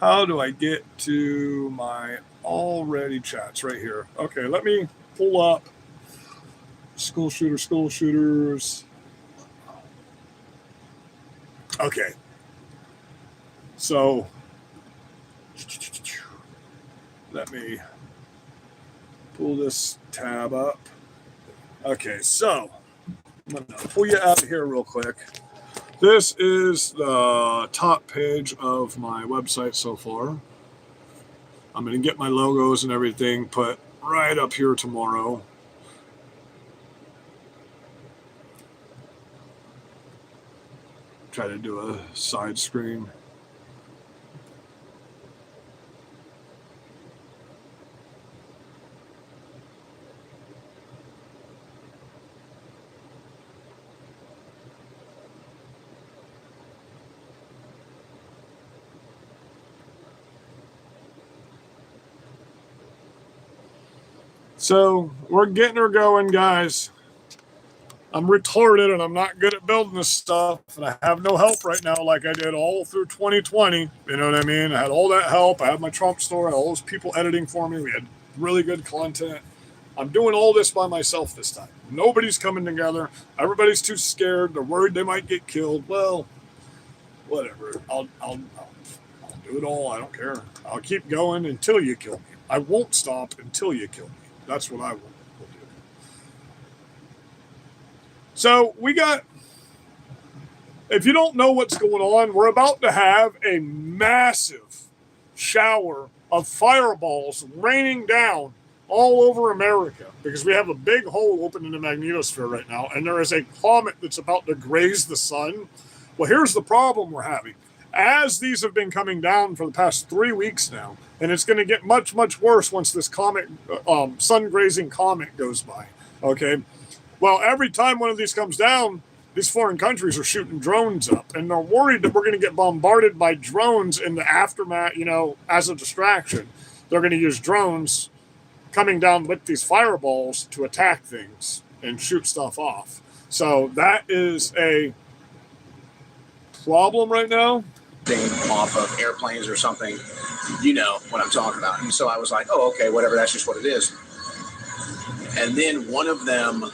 How do I get to my already chats right here? Okay, let me pull up school shooters. Okay. So let me pull this tab up. Okay, so I'm going to pull you out of here real quick. This is the top page of my website so far. I'm going to get my logos and everything put right up here tomorrow. Try to do a side screen. So we're getting her going, guys. I'm retarded and I'm not good at building this stuff, and I have no help right now like I did all through 2020. You know what I mean? I had all that help. I had my Trump store, all those people editing for me. We had really good content. I'm doing all this by myself this time. Nobody's coming together. Everybody's too scared. They're worried they might get killed. Well, whatever. I'll do it all. I don't care. I'll keep going until you kill me. I won't stop until you kill me. That's what I will do. So we got, if you don't know what's going on, we're about to have a massive shower of fireballs raining down all over America because we have a big hole open in the magnetosphere right now, and there is a comet that's about to graze the sun. Well, here's the problem we're having. As these have been coming down for the past 3 weeks now, and it's going to get much, much worse once this comet, sun-grazing comet goes by, okay? Well, every time one of these comes down, these foreign countries are shooting drones up, and they're worried that we're going to get bombarded by drones in the aftermath, you know, as a distraction. They're going to use drones coming down with these fireballs to attack things and shoot stuff off. So that is a problem right now. Off of airplanes or something, you know what I'm talking about. And so I was like, oh, okay, whatever, that's just what it is. And then one of them,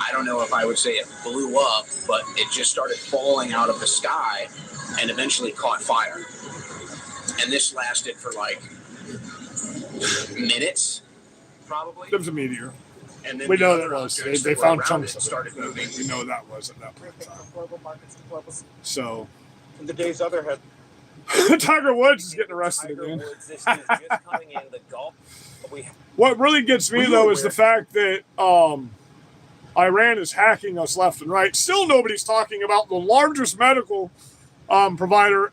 I don't know if I would say it blew up, but it just started falling out of the sky and eventually caught fire. And this lasted for like minutes, probably. It was a meteor. And then we know that was. They found chunks of it. Started moving. We know that was at that point in time. So. In the days other had Tiger Woods is getting arrested again. Woods, this is just coming in the Gulf. What really gets me though is the fact that Iran is hacking us left and right. Still, nobody's talking about the largest medical provider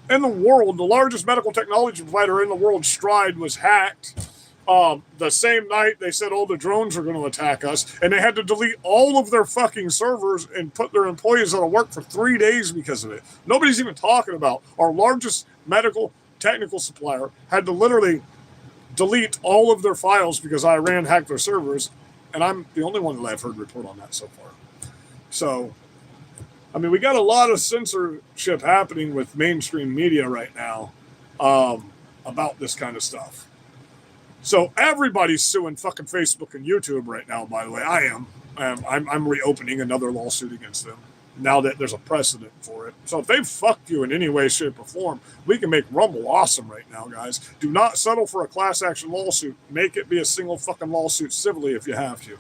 in the world. The largest medical technology provider in the world, Stride, was hacked. The same night they said, oh, the drones are going to attack us. And they had to delete all of their fucking servers and put their employees out of work for 3 days because of it. Nobody's even talking about our largest medical technical supplier had to literally delete all of their files because Iran hacked their servers. And I'm the only one that I've heard report on that so far. So, I mean, we got a lot of censorship happening with mainstream media right now about this kind of stuff. So everybody's suing fucking Facebook and YouTube right now, by the way. I am. I'm reopening another lawsuit against them now that there's a precedent for it. So if they fucked you in any way, shape, or form, we can make Rumble awesome right now, guys. Do not settle for a class action lawsuit. Make it be a single fucking lawsuit civilly if you have to.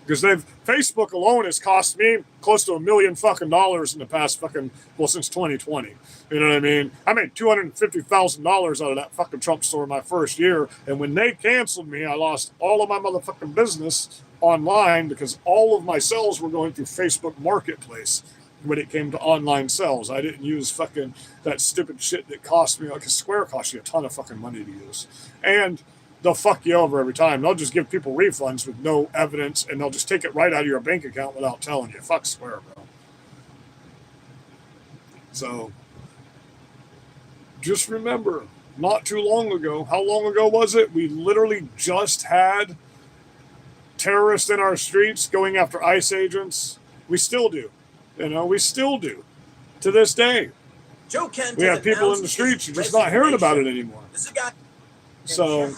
Because Facebook alone has cost me close to $1 million fucking in the past since 2020. You know what I mean? I made $250,000 out of that fucking Trump store my first year. And when they canceled me, I lost all of my motherfucking business online because all of my sales were going through Facebook Marketplace when it came to online sales. I didn't use fucking that stupid shit that cost me, like a Square cost you a ton of fucking money to use. And they'll fuck you over every time. They'll just give people refunds with no evidence, and they'll just take it right out of your bank account without telling you. Fuck swear, bro. So just remember, not too long ago, how long ago was it? We literally just had terrorists in our streets going after ICE agents. We still do. We still do. To this day. Joe Kent we have people in the streets. You're just not hearing about it anymore. This is a guy. So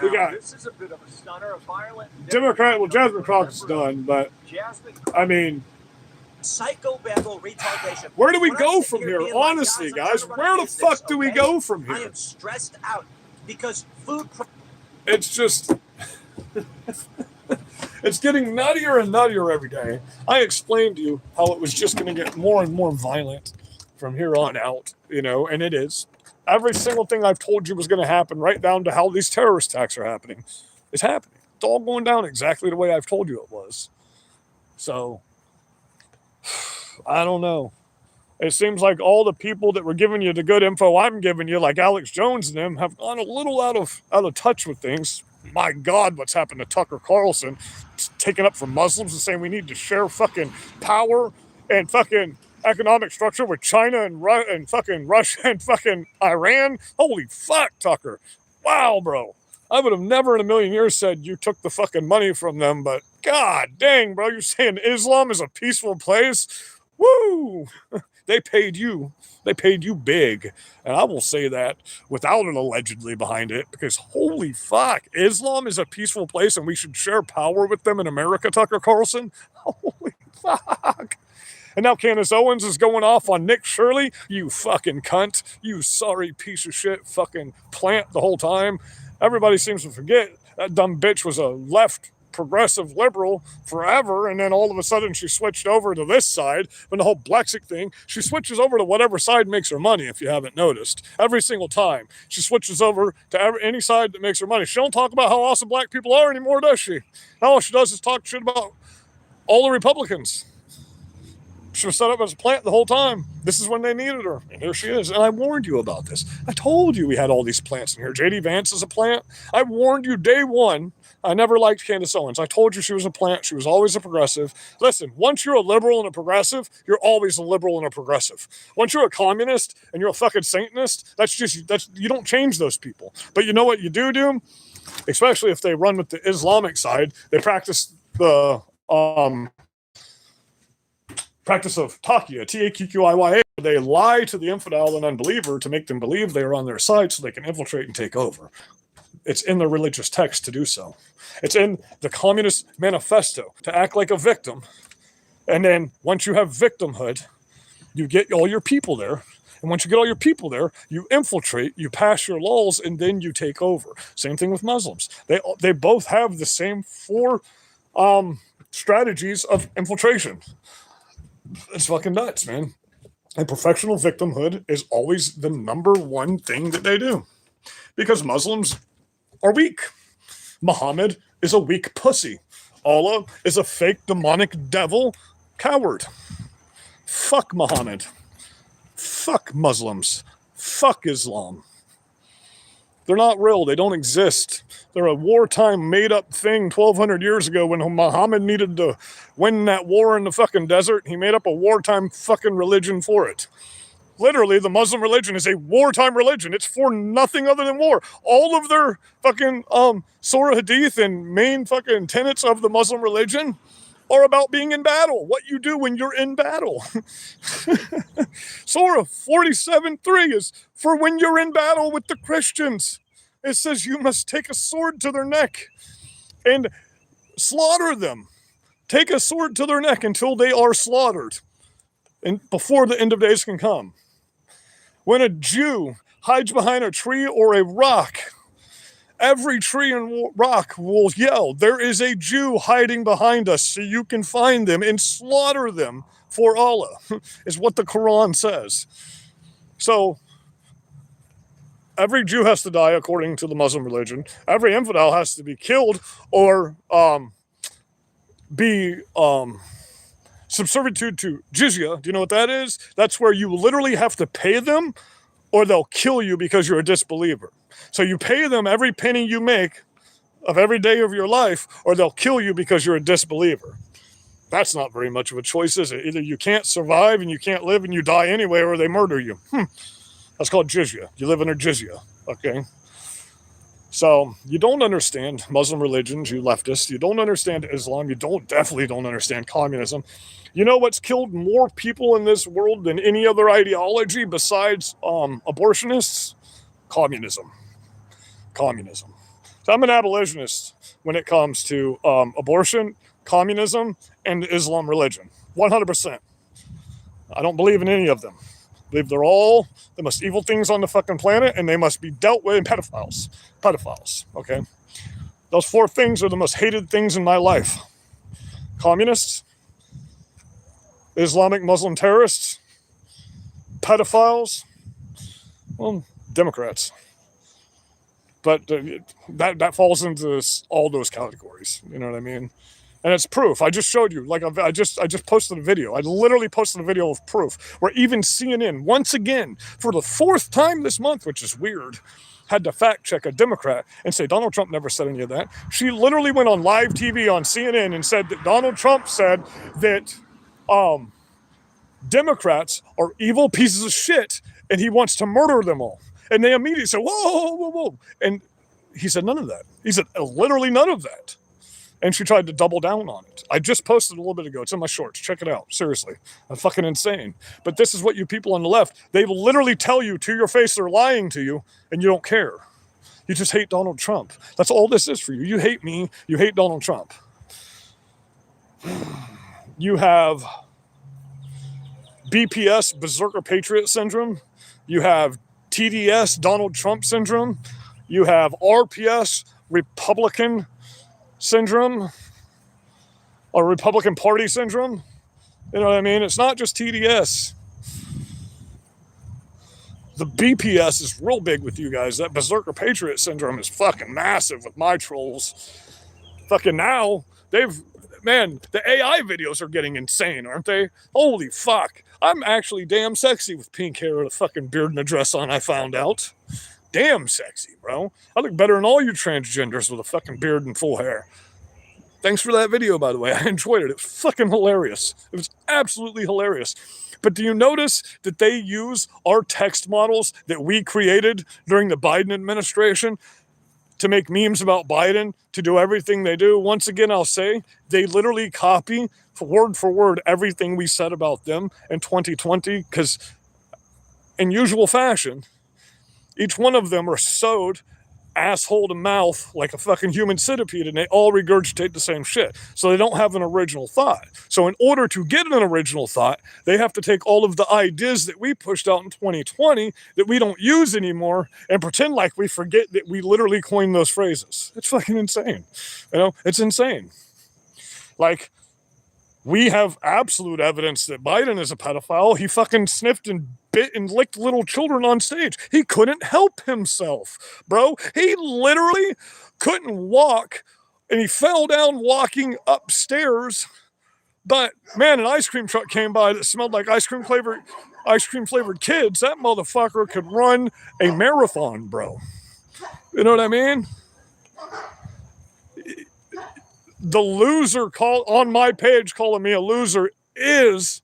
we got This is a bit of a stunner, a violent Democrat. Well, Jasmine Crock's done, but I mean, psychobabble retardation. Where do we go from here? Honestly, guys, where the fuck do we go from I here? am stressed out because food. It's just. It's getting nuttier and nuttier every day. I explained to you how it was just going to get more and more violent from here on out, and it is. Every single thing I've told you was going to happen, right down to how these terrorist attacks are happening, is happening. It's all going down exactly the way I've told you it was. So, I don't know. It seems like all the people that were giving you the good info I'm giving you, like Alex Jones and them, have gone a little out of touch with things. My God, what's happened to Tucker Carlson? Taking up for Muslims and saying we need to share fucking power and fucking economic structure with China and fucking Russia and fucking Iran. Holy fuck, Tucker. Wow, bro. I would have never in a million years said you took the fucking money from them, but God dang, bro, you're saying Islam is a peaceful place? Woo! They paid you. They paid you big. And I will say that without an allegedly behind it, because holy fuck, Islam is a peaceful place and we should share power with them in America, Tucker Carlson? Holy fuck. And now Candace Owens is going off on Nick Shirley. You fucking cunt. You sorry piece of shit fucking plant the whole time. Everybody seems to forget that dumb bitch was a left progressive liberal forever, and then all of a sudden she switched over to this side. When the whole Brexit thing, she switches over to whatever side makes her money, if you haven't noticed. Every single time she switches over to any side that makes her money. She don't talk about how awesome black people are anymore, does she? All she does is talk shit about all the Republicans. She was set up as a plant the whole time. This is when they needed her. And here she is. And I warned you about this. I told you we had all these plants in here. J.D. Vance is a plant. I warned you day one. I never liked Candace Owens. I told you she was a plant. She was always a progressive. Listen, once you're a liberal and a progressive, you're always a liberal and a progressive. Once you're a communist and you're a fucking Satanist, you don't change those people. But you know what you do? Especially if they run with the Islamic side, they practice the practice of Taqiyya, T-A-Q-Q-I-Y-A. They lie to the infidel and unbeliever to make them believe they are on their side so they can infiltrate and take over. It's in the religious text to do so. It's in the Communist Manifesto to act like a victim. And then once you have victimhood, you get all your people there. And once you get all your people there, you infiltrate, you pass your laws, and then you take over. Same thing with Muslims. They both have the same four strategies of infiltration. It's fucking nuts, man. And professional victimhood is always the number one thing that they do. Because Muslims are weak. Muhammad is a weak pussy. Allah is a fake demonic devil coward. Fuck Muhammad. Fuck Muslims. Fuck Islam. They're not real. They don't exist. They're a wartime made-up thing 1,200 years ago when Muhammad needed to win that war in the fucking desert. He made up a wartime fucking religion for it. Literally, the Muslim religion is a wartime religion. It's for nothing other than war. All of their fucking Surah Hadith and main fucking tenets of the Muslim religion are about being in battle. What you do when you're in battle. Surah 47:3 is for when you're in battle with the Christians. It says you must take a sword to their neck and slaughter them. Take a sword to their neck until they are slaughtered and before the end of days can come. When a Jew hides behind a tree or a rock, every tree and rock will yell, "There is a Jew hiding behind us," so you can find them and slaughter them for Allah, is what the Quran says. So, every Jew has to die according to the Muslim religion. Every infidel has to be killed or be subservitude to jizya. Do you know what that is? That's where you literally have to pay them or they'll kill you because you're a disbeliever. So you pay them every penny you make of every day of your life, or they'll kill you because you're a disbeliever. That's not very much of a choice, is it? Either you can't survive and you can't live and you die anyway, or they murder you. That's called jizya. You live under jizya, okay? So you don't understand Muslim religions, you leftists. You don't understand Islam. You definitely don't understand communism. You know what's killed more people in this world than any other ideology besides abortionists? Communism. Communism. So I'm an abolitionist when it comes to abortion, communism, and Islam religion. 100%. I don't believe in any of them. I believe they're all the most evil things on the fucking planet, and they must be dealt with. Pedophiles. Pedophiles, okay? Those 4 things are the most hated things in my life. Communists, Islamic Muslim terrorists, pedophiles, well, Democrats. But that falls into all those categories. You know what I mean? And it's proof. I just showed you. Like I just posted a video. I literally posted a video of proof where even CNN, once again, for the 4th time this month, which is weird, had to fact check a Democrat and say Donald Trump never said any of that. She literally went on live TV on CNN and said that Donald Trump said that Democrats are evil pieces of shit and he wants to murder them all. And they immediately said, whoa, whoa, whoa. And he said none of that. He said literally none of that. And she tried to double down on it. I just posted a little bit ago. It's in my shorts. Check it out. Seriously. I'm fucking insane. But this is what you people on the left, they literally tell you to your face they're lying to you, and you don't care. You just hate Donald Trump. That's all this is for you. You hate me. You hate Donald Trump. You have BPS, Berserker Patriot Syndrome. You have TDS, Donald Trump Syndrome. You have RPS, Republican Syndrome, or Republican Party Syndrome. You know what I mean? It's not just TDS. The BPS is real big with you guys. That Berserker Patriot Syndrome is fucking massive with my trolls. Fucking now, the AI videos are getting insane, aren't they? Holy fuck. I'm actually damn sexy with pink hair and a fucking beard and a dress on, I found out. Damn sexy, bro. I look better than all you transgenders with a fucking beard and full hair. Thanks for that video, by the way. I enjoyed it. It was fucking hilarious. It was absolutely hilarious. But do you notice that they use our text models that we created during the Biden administration to make memes about Biden, to do everything they do? Once again, I'll say, they literally copy word for word everything we said about them in 2020, because in usual fashion, each one of them are sewed asshole to mouth like a fucking human centipede, and they all regurgitate the same shit. So they don't have an original thought. So in order to get an original thought, they have to take all of the ideas that we pushed out in 2020 that we don't use anymore and pretend like we forget that we literally coined those phrases. It's fucking insane. You know, it's insane. Like, we have absolute evidence that Biden is a pedophile. He fucking sniffed and bit and licked little children on stage. He couldn't help himself, bro. He literally couldn't walk, and he fell down walking upstairs. But man, an ice cream truck came by that smelled like ice cream flavored kids. That motherfucker could run a marathon, bro. You know what I mean? The loser on my page calling me a loser is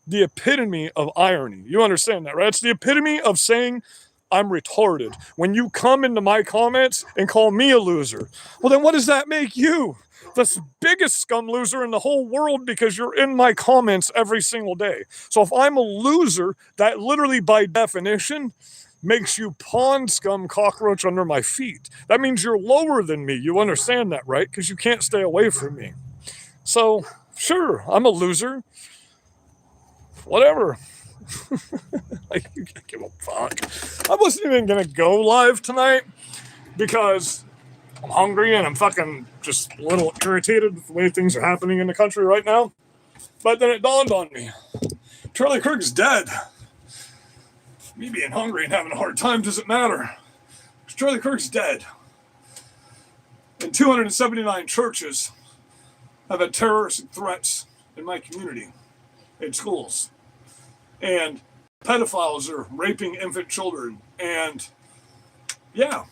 the epitome of irony. You understand that, right? It's the epitome of saying I'm retarded. When you come into my comments and call me a loser, well, then what does that make you? The biggest scum loser in the whole world, because you're in my comments every single day. So if I'm a loser, that literally by definition makes you pond scum cockroach under my feet. That means you're lower than me. You understand that, right? Because you can't stay away from me. So, sure, I'm a loser. Whatever. I can't give a fuck. I wasn't even going to go live tonight because I'm hungry and I'm fucking just a little irritated with the way things are happening in the country right now. But then it dawned on me. Charlie Kirk's dead. Me being hungry and having a hard time doesn't matter. Charlie Kirk's dead. And 279 churches have had terrorist threats in my community, in schools. And pedophiles are raping infant children. And yeah,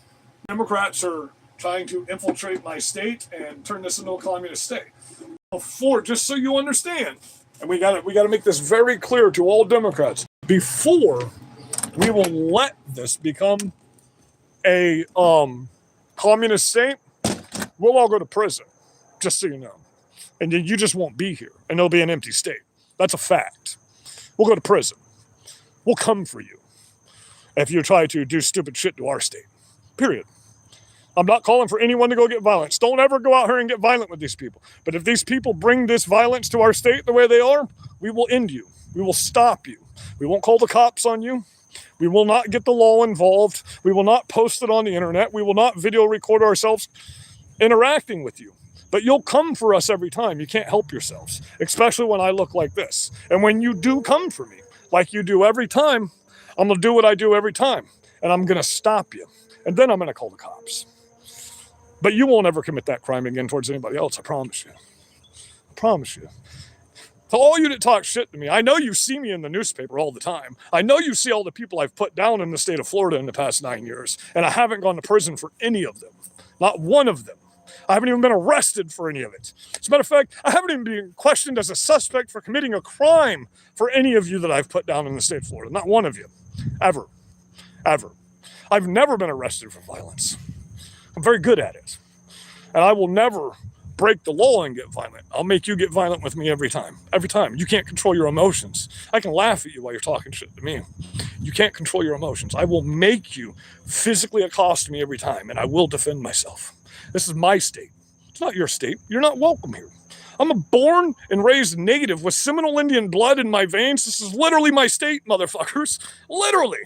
Democrats are trying to infiltrate my state and turn this into a communist state. Before, just so you understand, and we got to make this very clear to all Democrats, before we will let this become a communist state, we'll all go to prison, just so you know. And you just won't be here, and it'll be an empty state. That's a fact. We'll go to prison. We'll come for you if you try to do stupid shit to our state. Period. I'm not calling for anyone to go get violence. Don't ever go out here and get violent with these people. But if these people bring this violence to our state the way they are, we will end you. We will stop you. We won't call the cops on you. We will not get the law involved. We will not post it on the internet. We will not video record ourselves interacting with you. But you'll come for us every time. You can't help yourselves, especially when I look like this. And when you do come for me, like you do every time, I'm going to do what I do every time. And I'm going to stop you. And then I'm going to call the cops. But you won't ever commit that crime again towards anybody else, I promise you. I promise you. To all you that talk shit to me, I know you see me in the newspaper all the time. I know you see all the people I've put down in the state of Florida in the past 9 years, and I haven't gone to prison for any of them. Not one of them. I haven't even been arrested for any of it. As a matter of fact, I haven't even been questioned as a suspect for committing a crime for any of you that I've put down in the state of Florida. Not one of you. Ever. Ever. I've never been arrested for violence. I'm very good at it. And I will never break the law and get violent. I'll make you get violent with me every time. Every time. You can't control your emotions. I can laugh at you while you're talking shit to me. You can't control your emotions. I will make you physically accost me every time, and I will defend myself. This is my state. It's not your state. You're not welcome here. I'm a born and raised native with Seminole Indian blood in my veins. This is literally my state, motherfuckers. Literally.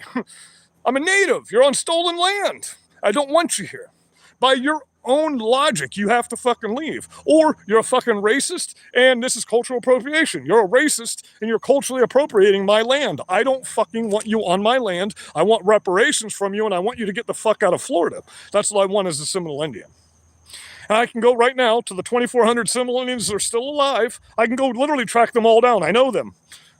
I'm a native. You're on stolen land. I don't want you here. By your own logic, you have to fucking leave. Or you're a fucking racist, and this is cultural appropriation. You're a racist, and you're culturally appropriating my land. I don't fucking want you on my land. I want reparations from you, and I want you to get the fuck out of Florida. That's what I want as a Seminole Indian. And I can go right now to the 2,400 Seminole Indians that are still alive. I can go literally track them all down. I know them.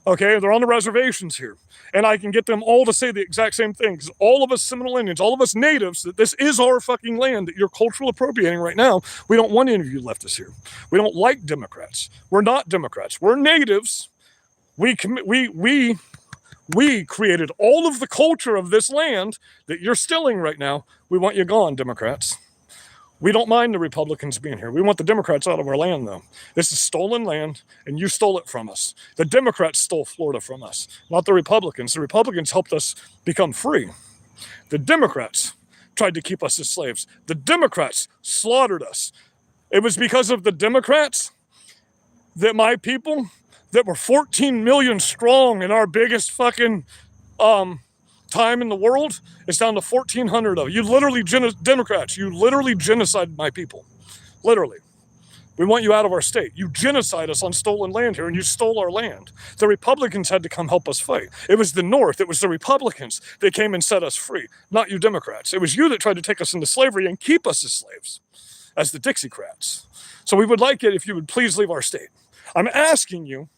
Okay, they're on the reservations here. And I can get them all to say the exact same thing. Because all of us Seminole Indians, all of us natives, that this is our fucking land that you're cultural appropriating right now. We don't want any of you leftists here. We don't like Democrats. We're not Democrats. We're natives. We created all of the culture of this land that you're stealing right now. We want you gone, Democrats. We don't mind the Republicans being here. We want the Democrats out of our land, though. This is stolen land, and you stole it from us. The Democrats stole Florida from us, not the Republicans. The Republicans helped us become free. The Democrats tried to keep us as slaves. The Democrats slaughtered us. It was because of the Democrats that my people, that were 14 million strong in our biggest fucking time in the world, is down to 1,400 of you. Literally, Democrats, you literally genocided my people. Literally. We want you out of our state. You genocide us on stolen land here, and you stole our land. The Republicans had to come help us fight. It was the North. It was the Republicans that came and set us free, not you Democrats. It was you that tried to take us into slavery and keep us as slaves, as the Dixiecrats. So we would like it if you would please leave our state. I'm asking you,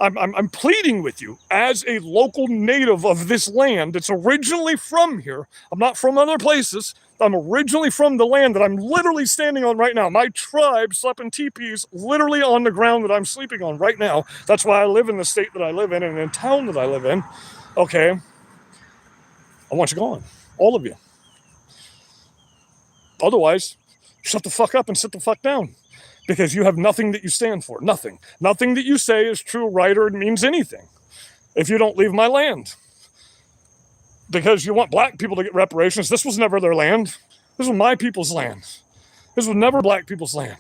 I'm pleading with you as a local native of this land that's originally from here. I'm not from other places. I'm originally from the land that I'm literally standing on right now. My tribe slept in teepees literally on the ground that I'm sleeping on right now. That's why I live in the state that I live in and in the town that I live in. Okay. I want you gone. All of you. Otherwise, shut the fuck up and sit the fuck down. Because you have nothing that you stand for. Nothing. Nothing that you say is true, right, or it means anything. If you don't leave my land. Because you want black people to get reparations. This was never their land. This was my people's land. This was never black people's land.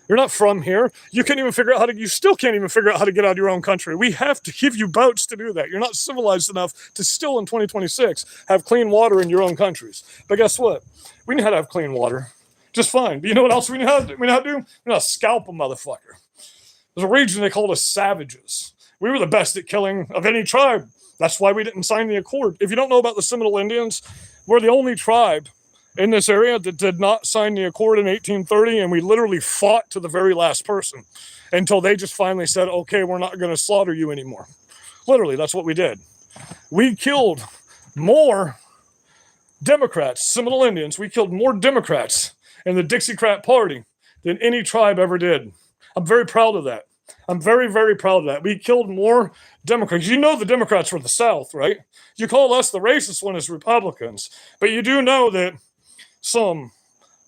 You're not from here. You can't even figure out you still can't even figure out how to get out of your own country. We have to give you boats to do that. You're not civilized enough to still in 2026 have clean water in your own countries. But guess what? We know how to have clean water. Just fine. But you know what else we know how to do? We know how to scalp a motherfucker. There's a region they called us savages. We were the best at killing of any tribe. That's why we didn't sign the accord. If you don't know about the Seminole Indians, we're the only tribe in this area that did not sign the accord in 1830, and we literally fought to the very last person until they just finally said, okay, we're not going to slaughter you anymore. Literally, that's what we did. we killed more Democrats, Seminole Indians. We killed more Democrats in the Dixiecrat Party than any tribe ever did. I'm very proud of that. I'm very, very proud of that. We killed more Democrats. You know the Democrats were the South, right? You call us the racist one as Republicans, but you do know that some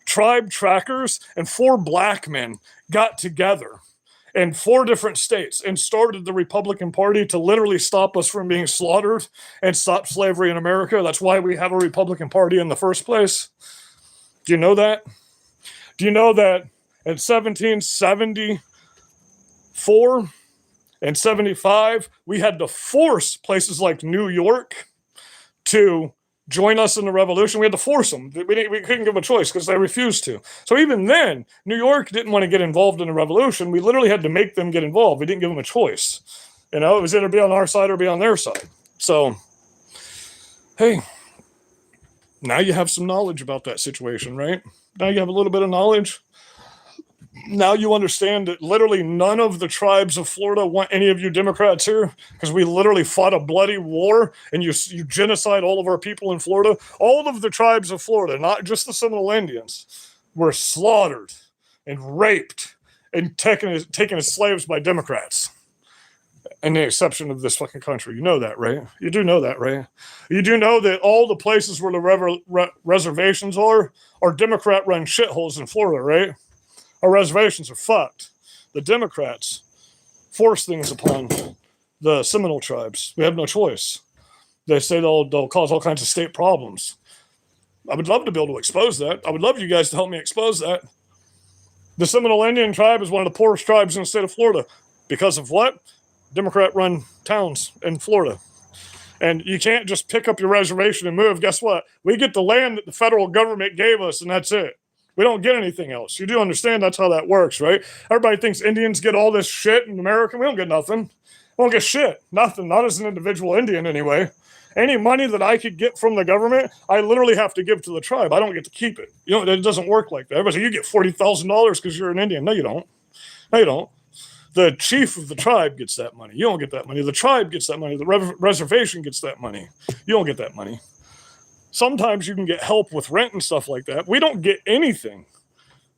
tribe trackers and 4 black men got together in 4 different states and started the Republican Party to literally stop us from being slaughtered and stop slavery in America. That's why we have a Republican Party in the first place. Do you know that? Do you know that in 1774 and 75, we had to force places like New York to join us in the revolution? We had to force them. We couldn't give them a choice because they refused to. So even then, New York didn't want to get involved in the revolution. We literally had to make them get involved. We didn't give them a choice. You know, it was either be on our side or be on their side. So, hey, now you have some knowledge about that situation, right? Now you have a little bit of knowledge. Now you understand that literally none of the tribes of Florida want any of you Democrats here because we literally fought a bloody war and you genocide all of our people in Florida. All of the tribes of Florida, not just the Seminole Indians, were slaughtered and raped and taken as slaves by Democrats. And the exception of this fucking country. You know that, right? You do know that, right? You do know that all the places where the reservations are Democrat-run shitholes in Florida, right? Our reservations are fucked. The Democrats force things upon the Seminole tribes. We have no choice. They say they'll cause all kinds of state problems. I would love to be able to expose that. I would love you guys to help me expose that. The Seminole Indian tribe is one of the poorest tribes in the state of Florida. Because of what? Democrat-run towns in Florida. And you can't just pick up your reservation and move. Guess what? We get the land that the federal government gave us, and that's it. We don't get anything else. You do understand that's how that works, right? Everybody thinks Indians get all this shit in America. We don't get nothing. We don't get shit. Nothing. Not as an individual Indian anyway. Any money that I could get from the government, I literally have to give to the tribe. I don't get to keep it. You know, it doesn't work like that. Everybody says, you get $40,000 because you're an Indian. No, you don't. No, you don't. The chief of the tribe gets that money. You don't get that money. The tribe gets that money. The reservation gets that money. You don't get that money. Sometimes you can get help with rent and stuff like that. We don't get anything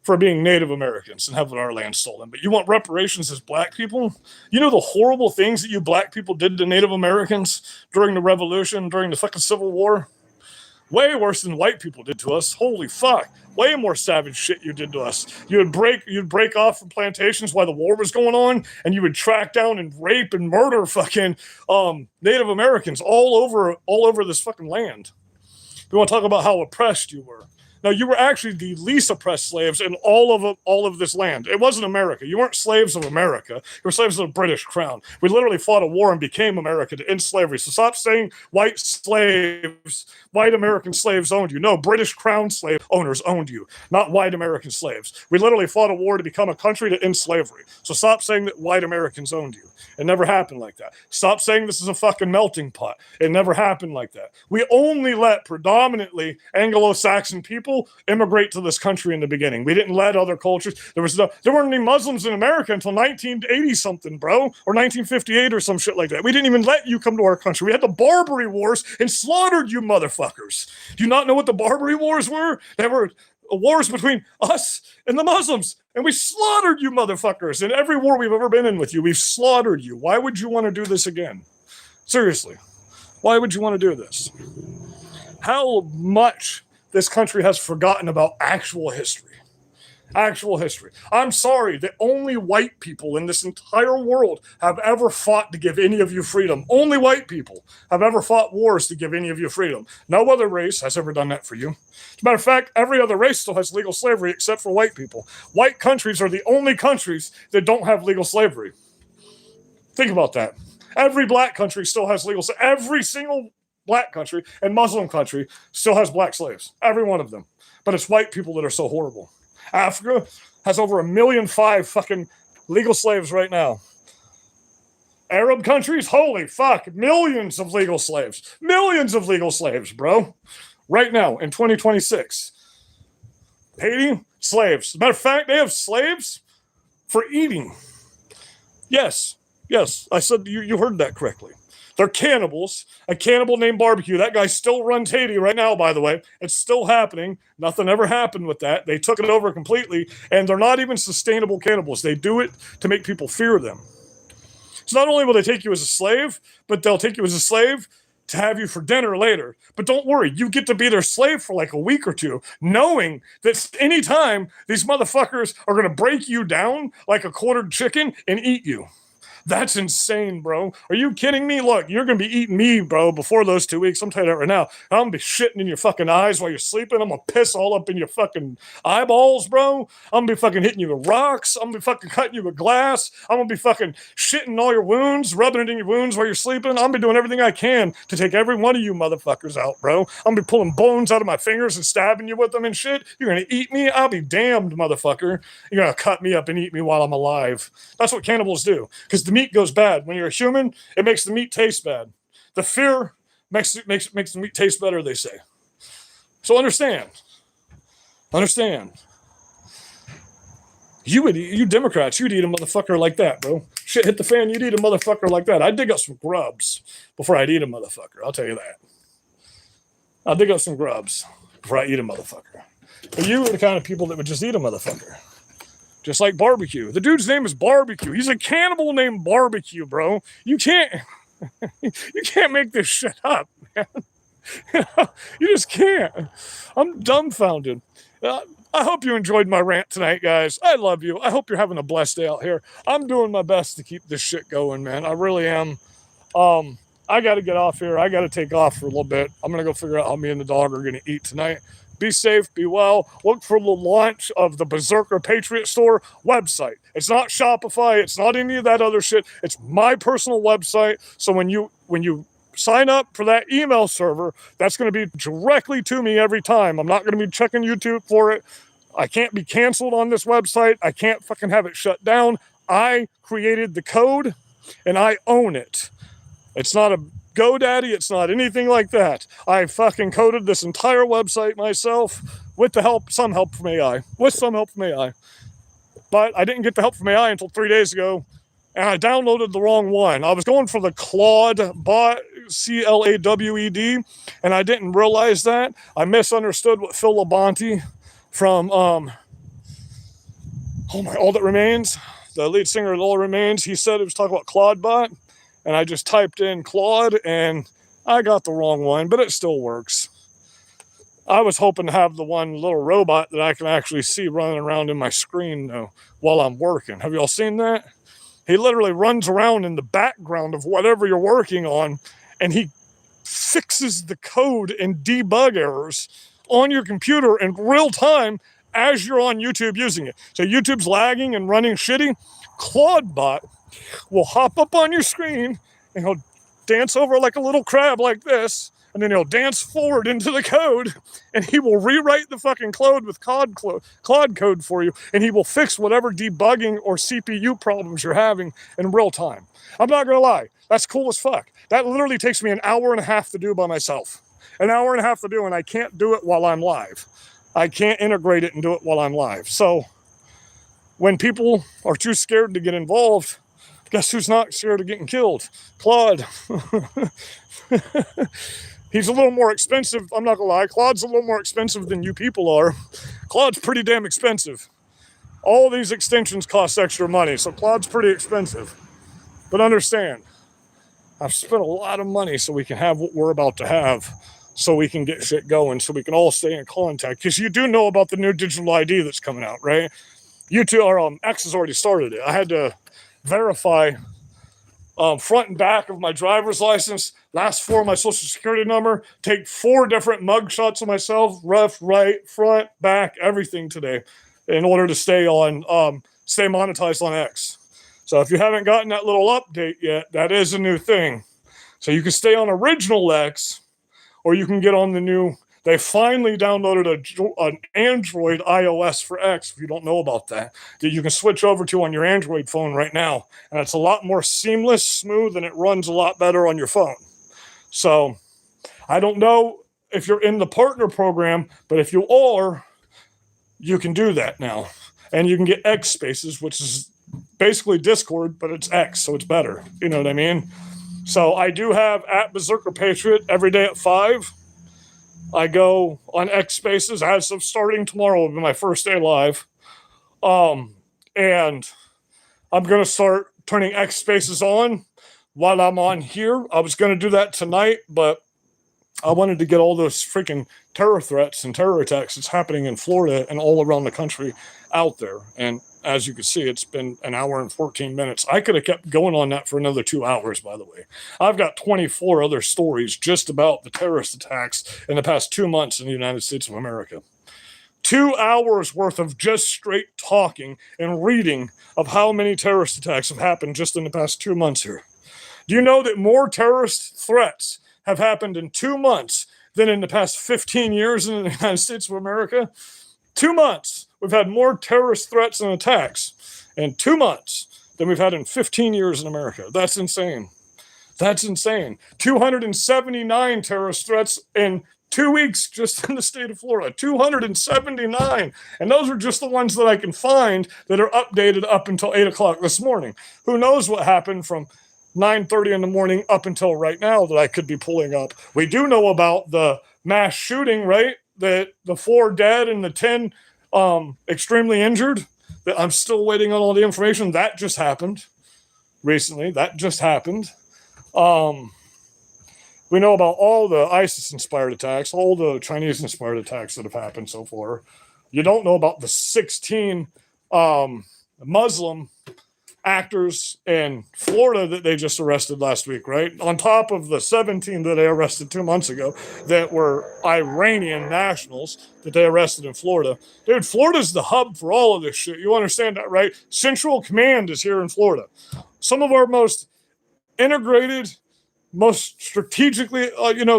for being Native Americans and having our land stolen. But you want reparations as black people? You know the horrible things that you black people did to Native Americans during the Revolution, during the fucking Civil War? Way worse than white people did to us. Holy fuck. Way more savage shit you did to us. You'd break off from plantations while the war was going on, and you would track down and rape and murder fucking Native Americans all over this fucking land. We want to talk about how oppressed you were. Now, you were actually the least oppressed slaves in all of this land. It wasn't America. You weren't slaves of America. You were slaves of the British Crown. We literally fought a war and became America to end slavery. So stop saying white American slaves owned you. No, British Crown slave owners owned you, not white American slaves. We literally fought a war to become a country to end slavery. So stop saying that white Americans owned you. It never happened like that. Stop saying this is a fucking melting pot. It never happened like that. We only let predominantly Anglo-Saxon people immigrate to this country in the beginning. We didn't let other cultures. There weren't any Muslims in America until 1980 something, bro, or 1958 or some shit like that. We didn't even let you come to our country. We had the Barbary Wars and slaughtered you motherfuckers. Do you not know what the Barbary Wars were? They were wars between us and the Muslims, and we slaughtered you motherfuckers. In every war we've ever been in with you, we've slaughtered you. Why would you want to do this again? Seriously, why would you want to do this? How much this country has forgotten about actual history. Actual history. I'm sorry that only white people in this entire world have ever fought to give any of you freedom. Only white people have ever fought wars to give any of you freedom. No other race has ever done that for you. As a matter of fact, every other race still has legal slavery except for white people. White countries are the only countries that don't have legal slavery. Think about that. Every black country still has legal slavery. Every single black country and Muslim country still has black slaves. Every one of them. But it's white people that are so horrible. Africa has over 1.5 million fucking legal slaves right now. Arab countries, holy fuck, millions of legal slaves. Millions of legal slaves, bro. Right now, in 2026. Haiti, slaves. As a matter of fact, they have slaves for eating. Yes, I said you heard that correctly. They're cannibals. A cannibal named Barbecue. That guy still runs Haiti right now, by the way. It's still happening. Nothing ever happened with that. They took it over completely, and they're not even sustainable cannibals. They do it to make people fear them. So not only will they take you as a slave, but they'll take you as a slave to have you for dinner later. But don't worry, you get to be their slave for like a week or two, knowing that anytime these motherfuckers are going to break you down like a quartered chicken and eat you. That's insane, bro. Are you kidding me? Look, you're going to be eating me, bro, before those 2 weeks. I'm telling you that right now. I'm going to be shitting in your fucking eyes while you're sleeping. I'm going to piss all up in your fucking eyeballs, bro. I'm going to be fucking hitting you with rocks. I'm going to be fucking cutting you with glass. I'm going to be fucking shitting all your wounds, rubbing it in your wounds while you're sleeping. I'm going to be doing everything I can to take every one of you motherfuckers out, bro. I'm going to be pulling bones out of my fingers and stabbing you with them and shit. You're going to eat me? I'll be damned, motherfucker. You're going to cut me up and eat me while I'm alive. That's what cannibals do. Because the meat goes bad. When you're a human, it makes the meat taste bad. The fear makes the meat taste better, they say. So understand. You Democrats, you'd eat a motherfucker like that, bro. Shit hit the fan, you'd eat a motherfucker like that. I'd dig up some grubs before I'd eat a motherfucker. I'll tell you that. I'll dig up some grubs before I eat a motherfucker. But you are the kind of people that would just eat a motherfucker. Just like Barbecue. The dude's name is Barbecue. He's a cannibal named Barbecue, bro. You can't make this shit up, man. You just can't. I'm dumbfounded. I hope you enjoyed my rant tonight, guys. I love you. I hope you're having a blessed day out here. I'm doing my best to keep this shit going, man. I really am. I got to get off here. I got to take off for a little bit. I'm going to go figure out how me and the dog are going to eat tonight. Be safe, be well. Look for the launch of the Berserker Patriot Store website. It's not Shopify. It's not any of that other shit. It's my personal website. So when you sign up for that email server, that's going to be directly to me every time. I'm not going to be checking YouTube for it. I can't be canceled on this website. I can't fucking have it shut down. I created the code and I own it. It's not a GoDaddy, it's not anything like that. I fucking coded this entire website myself with some help from AI. But I didn't get the help from AI until 3 days ago, and I downloaded the wrong one. I was going for the Claude bot, CLAWED, and I didn't realize that. I misunderstood what Phil Labonte from All That Remains, the lead singer of All That Remains, he said it was talking about Claude bot. And I just typed in Claude, and I got the wrong one, but it still works. I was hoping to have the one little robot that I can actually see running around in my screen, though, while I'm working. Have y'all seen that? He literally runs around in the background of whatever you're working on, and he fixes the code and debug errors on your computer in real time as you're on YouTube using it. So YouTube's lagging and running shitty. Claudebot will hop up on your screen and he'll dance over like a little crab like this, and then he'll dance forward into the code and he will rewrite the fucking code with Claude code for you, and he will fix whatever debugging or CPU problems you're having in real time. I'm not gonna lie, that's cool as fuck. That literally takes me an hour and a half to do by myself. An hour and a half to do, and I can't do it while I'm live. I can't integrate it and do it while I'm live. So when people are too scared to get involved, guess who's not scared of getting killed? Claude. He's a little more expensive. I'm not gonna lie. Claude's a little more expensive than you people are. Claude's pretty damn expensive. All these extensions cost extra money, so Claude's pretty expensive. But understand, I've spent a lot of money so we can have what we're about to have, so we can get shit going, so we can all stay in contact. Because you do know about the new digital ID that's coming out, right? YouTube or X has already started it. I had to verify front and back of my driver's license, last four of my social security number, take 4 different mug shots of myself, left, right, front, back, everything today, in order to stay monetized on X. So if you haven't gotten that little update yet, that is a new thing. So you can stay on original X, or you can get on the new. They finally downloaded an Android iOS for X, if you don't know about that you can switch over to on your Android phone right now. And it's a lot more seamless, smooth, and it runs a lot better on your phone. So I don't know if you're in the partner program, but if you are, you can do that now. And you can get X Spaces, which is basically Discord, but it's X, so it's better. You know what I mean? So I do have at Berserker Patriot every day at 5. I go on X Spaces as of starting tomorrow will be my first day live. And I'm going to start turning X Spaces on while I'm on here. I was going to do that tonight, but I wanted to get all those freaking terror threats and terror attacks that's happening in Florida and all around the country out there. And as you can see, it's been an hour and 14 minutes. I could have kept going on that for another 2 hours, by the way. I've got 24 other stories just about the terrorist attacks in the past 2 months in the United States of America. 2 hours worth of just straight talking and reading of how many terrorist attacks have happened just in the past 2 months here. Do you know that more terrorist threats have happened in 2 months than in the past 15 years in the United States of America? 2 months. We've had more terrorist threats and attacks in 2 months than we've had in 15 years in America. That's insane. That's insane. 279 terrorist threats in 2 weeks just in the state of Florida. 279. And those are just the ones that I can find that are updated up until 8 o'clock this morning. Who knows what happened from 9:30 in the morning up until right now that I could be pulling up. We do know about the mass shooting, right? That the 4 dead and the 10 extremely injured. That I'm still waiting on all the information. That just happened recently. That just happened. We know about all the ISIS-inspired attacks, all the Chinese-inspired attacks that have happened so far. You don't know about the 16 Muslim actors in Florida that they just arrested last week, right? On top of the 17 that they arrested 2 months ago that were Iranian nationals that they arrested in Florida. Dude, Florida's the hub for all of this shit. You understand that, right? Central Command is here in Florida. Some of our most integrated, most strategically,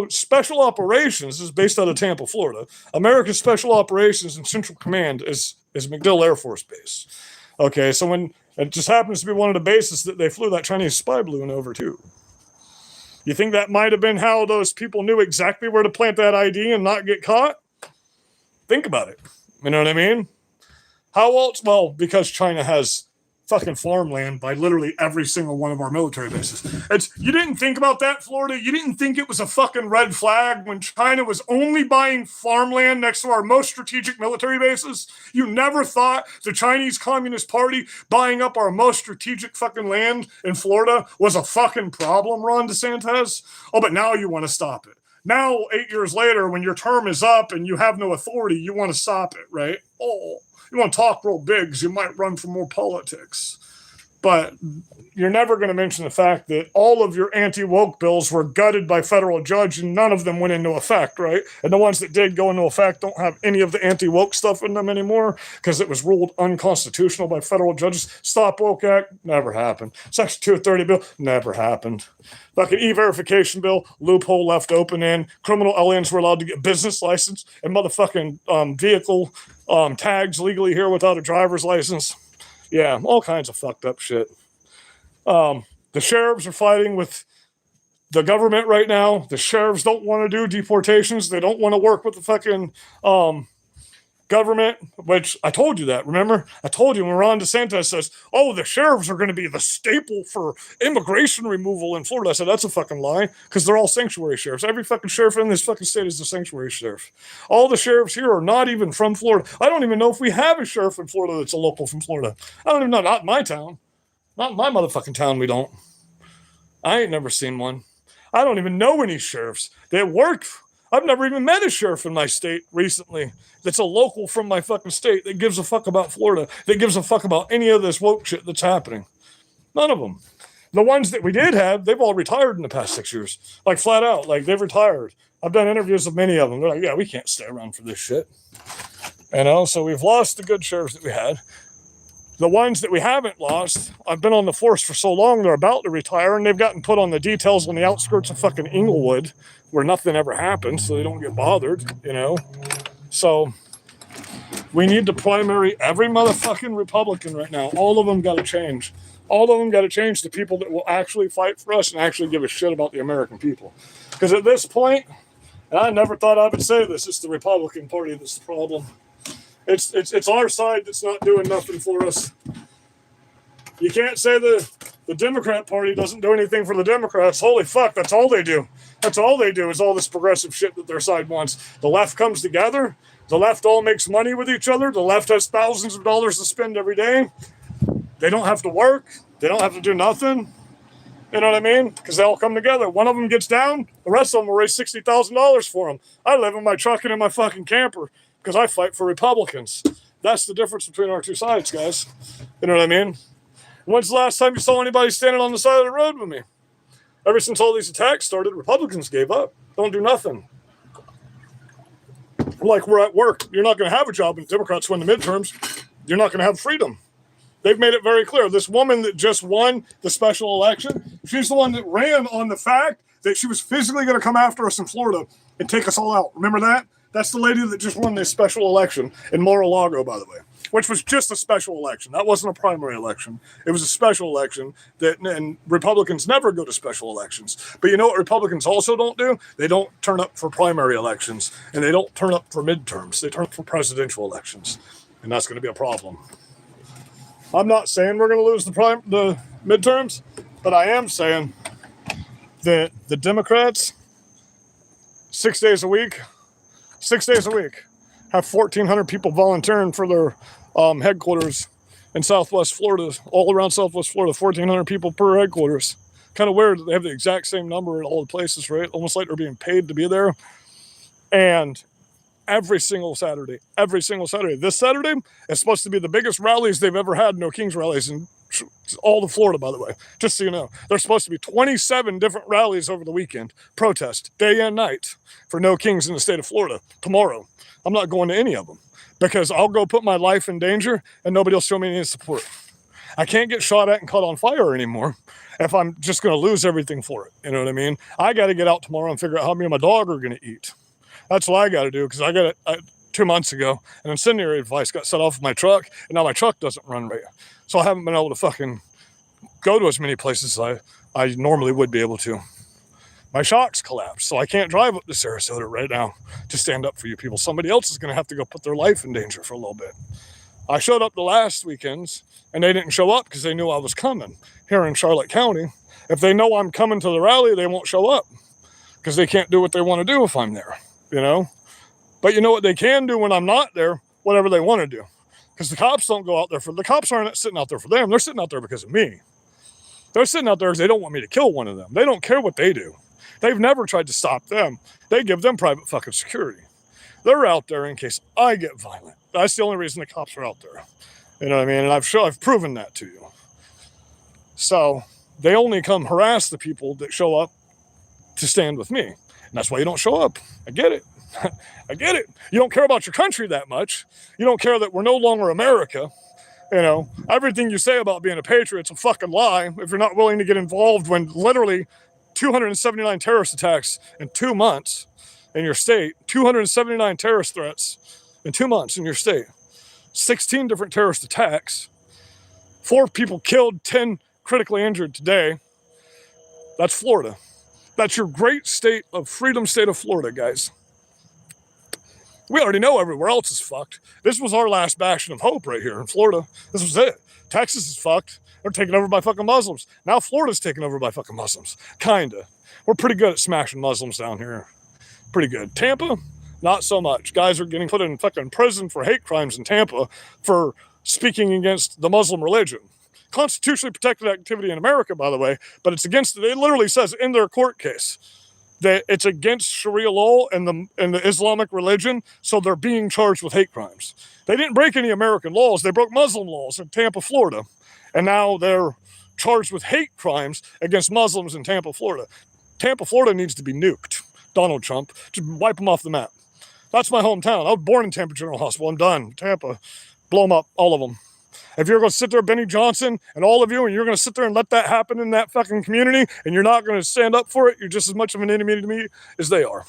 special operations is based out of Tampa, Florida. America's Special Operations and Central Command is MacDill Air Force Base. Okay, so when it just happens to be one of the bases that they flew that Chinese spy balloon over to. You think that might have been how those people knew exactly where to plant that ID and not get caught? Think about it. You know what I mean? How else? Well, because China has fucking farmland by literally every single one of our military bases. You didn't think about that, Florida? You didn't think it was a fucking red flag when China was only buying farmland next to our most strategic military bases? You never thought the Chinese Communist Party buying up our most strategic fucking land in Florida was a fucking problem, Ron DeSantis? Oh, but now you want to stop it. Now, 8 years later, when your term is up and you have no authority, you want to stop it, right? Oh, you want to talk real big because you might run for more politics. But you're never going to mention the fact that all of your anti-woke bills were gutted by federal judge and none of them went into effect, right? And the ones that did go into effect don't have any of the anti-woke stuff in them anymore because it was ruled unconstitutional by federal judges. Stop Woke Act, never happened. Section 230 bill, never happened. Fucking e-verification bill, loophole left open in. Criminal aliens were allowed to get business license and motherfucking vehicle tags legally here without a driver's license. Yeah, all kinds of fucked up shit. The sheriffs are fighting with the government right now. The sheriffs don't want to do deportations. They don't want to work with the fucking government, which I told you that, remember? I told you when Ron DeSantis says, oh, the sheriffs are going to be the staple for immigration removal in Florida. I said, that's a fucking lie, because they're all sanctuary sheriffs. Every fucking sheriff in this fucking state is a sanctuary sheriff. All the sheriffs here are not even from Florida. I don't even know if we have a sheriff in Florida that's a local from Florida. I don't even know, not in my town. Not in my motherfucking town, we don't. I ain't never seen one. I don't even know any sheriffs that work. I've never even met a sheriff in my state recently that's a local from my fucking state that gives a fuck about Florida, that gives a fuck about any of this woke shit that's happening. None of them. The ones that we did have, they've all retired in the past 6 years. Like flat out, like they've retired. I've done interviews with many of them. They're like, yeah, we can't stay around for this shit. You know, so we've lost the good sheriffs that we had. The ones that we haven't lost, I've been on the force for so long, they're about to retire, and they've gotten put on the details on the outskirts of fucking Inglewood, where nothing ever happens, so they don't get bothered, you know? So we need to primary every motherfucking Republican right now. All of them got to change. All of them got to change to people that will actually fight for us and actually give a shit about the American people. Because at this point, and I never thought I would say this, it's the Republican Party that's the problem. It's our side that's not doing nothing for us. You can't say the The Democrat Party doesn't do anything for the Democrats. Holy fuck, that's all they do. That's all they do is all this progressive shit that their side wants. The left comes together. The left all makes money with each other. The left has thousands of dollars to spend every day. They don't have to work. They don't have to do nothing. You know what I mean? Because they all come together. One of them gets down, the rest of them will raise $60,000 for him. I live in my truck and in my fucking camper because I fight for Republicans. That's the difference between our two sides, guys. You know what I mean? When's the last time you saw anybody standing on the side of the road with me? Ever since all these attacks started, Republicans gave up. Don't do nothing. Like we're at work. You're not going to have a job if Democrats win the midterms. You're not going to have freedom. They've made it very clear. This woman that just won the special election, she's the one that ran on the fact that she was physically going to come after us in Florida and take us all out. Remember that? That's the lady that just won this special election in Mar-a-Lago, by the way, which was just a special election. That wasn't a primary election. It was a special election, and Republicans never go to special elections. But you know what Republicans also don't do? They don't turn up for primary elections, and they don't turn up for midterms. They turn up for presidential elections, and that's going to be a problem. I'm not saying we're going to lose the midterms, but I am saying that the Democrats, 6 days a week, have 1,400 people volunteering for their headquarters in Southwest Florida, all around Southwest Florida, 1,400 people per headquarters. Kind of weird that they have the exact same number in all the places, right? Almost like they're being paid to be there. And every single Saturday. This Saturday is supposed to be the biggest rallies they've ever had, No Kings rallies, in all of Florida, by the way. Just so you know. There's supposed to be 27 different rallies over the weekend. Protest, day and night, for No Kings in the state of Florida. Tomorrow. I'm not going to any of them because I'll go put my life in danger and nobody will show me any support. I can't get shot at and caught on fire anymore if I'm just going to lose everything for it. You know what I mean? I got to get out tomorrow and figure out how me and my dog are going to eat. That's what I got to do because I got it 2 months ago. An incendiary device got set off my truck, and now my truck doesn't run right. So I haven't been able to fucking go to as many places as I normally would be able to. My shocks collapsed, so I can't drive up to Sarasota right now to stand up for you people. Somebody else is going to have to go put their life in danger for a little bit. I showed up the last weekends, and they didn't show up because they knew I was coming here in Charlotte County. If they know I'm coming to the rally, they won't show up because they can't do what they want to do if I'm there. You know, but you know what they can do when I'm not there? Whatever they want to do. Because the cops don't go out there the cops aren't sitting out there for them. They're sitting out there because of me. They're sitting out there because they don't want me to kill one of them. They don't care what they do. They've never tried to stop them. They give them private fucking security. They're out there in case I get violent. That's the only reason the cops are out there. You know what I mean? And I've proven that to you. So they only come harass the people that show up to stand with me. And that's why you don't show up. I get it. I get it. You don't care about your country that much. You don't care that we're no longer America. You know, everything you say about being a patriot's a fucking lie if you're not willing to get involved when literally 279 terrorist attacks in 2 months in your state, 279 terrorist threats in 2 months in your state, 16 different terrorist attacks, 4 people killed, 10 critically injured today. That's Florida. That's your great state of freedom, state of Florida, guys. We already know everywhere else is fucked. This was our last bastion of hope right here in Florida. This was it. Texas is fucked. They're taken over by fucking Muslims. Now Florida's taken over by fucking Muslims. Kinda. We're pretty good at smashing Muslims down here. Pretty good. Tampa, not so much. Guys are getting put in fucking prison for hate crimes in Tampa for speaking against the Muslim religion. Constitutionally protected activity in America, by the way, but it's against, it literally says in their court case that it's against Sharia law and the Islamic religion, so they're being charged with hate crimes. They didn't break any American laws. They broke Muslim laws in Tampa, Florida, and now they're charged with hate crimes against Muslims in Tampa, Florida. Tampa, Florida needs to be nuked. Donald Trump, just wipe them off the map. That's my hometown. I was born in Tampa General Hospital. I'm done. Tampa, blow them up, all of them. If you're going to sit there, Benny Johnson, and all of you, and you're going to sit there and let that happen in that fucking community, and you're not going to stand up for it, you're just as much of an enemy to me as they are.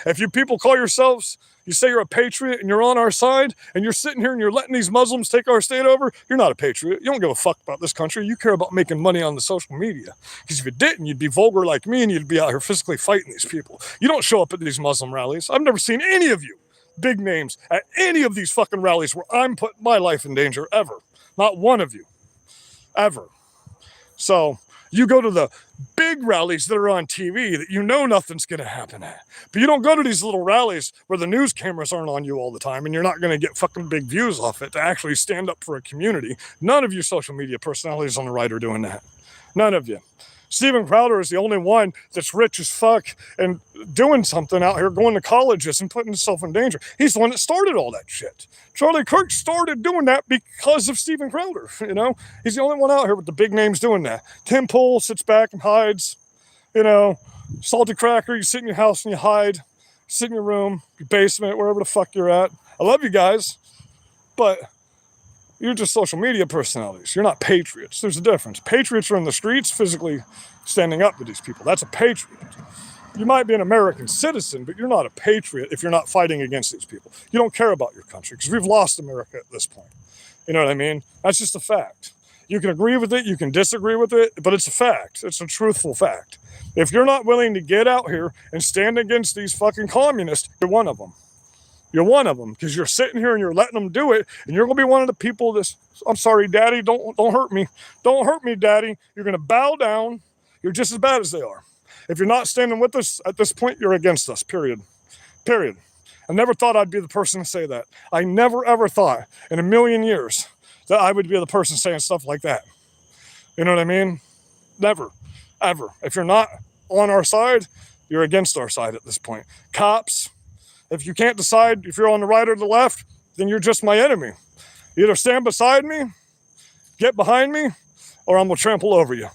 If you people call yourselves, you say you're a patriot and you're on our side, and you're sitting here and you're letting these Muslims take our state over, you're not a patriot. You don't give a fuck about this country. You care about making money on the social media. Because if you didn't, you'd be vulgar like me, and you'd be out here physically fighting these people. You don't show up at these Muslim rallies. I've never seen any of you, big names, at any of these fucking rallies where I'm putting my life in danger, ever. Not one of you. Ever. So You go to the big rallies that are on TV that you know nothing's going to happen at. But you don't go to these little rallies where the news cameras aren't on you all the time and you're not going to get fucking big views off it to actually stand up for a community. None of you social media personalities on the right are doing that. None of you. Steven Crowder is the only one that's rich as fuck and doing something out here, going to colleges and putting himself in danger. He's the one that started all that shit. Charlie Kirk started doing that because of Steven Crowder, you know? He's the only one out here with the big names doing that. Tim Pool sits back and hides, you know? Salty Cracker, you sit in your house and you hide. Sit in your room, your basement, wherever the fuck you're at. I love you guys, but you're just social media personalities. You're not patriots. There's a difference. Patriots are in the streets physically standing up to these people. That's a patriot. You might be an American citizen, but you're not a patriot if you're not fighting against these people. You don't care about your country because we've lost America at this point. You know what I mean? That's just a fact. You can agree with it, you can disagree with it, but it's a fact. It's a truthful fact. If you're not willing to get out here and stand against these fucking communists, you're one of them. You're one of them because you're sitting here and you're letting them do it, and you're going to be one of the people that's, I'm sorry, Daddy, don't hurt me. Don't hurt me, Daddy. You're going to bow down. You're just as bad as they are. If you're not standing with us at this point, you're against us, period. Period. I never thought I'd be the person to say that. I never, ever thought in a million years that I would be the person saying stuff like that. You know what I mean? Never, ever. If you're not on our side, you're against our side at this point. Cops, if you can't decide if you're on the right or the left, then you're just my enemy. Either stand beside me, get behind me, or I'm going to trample over you.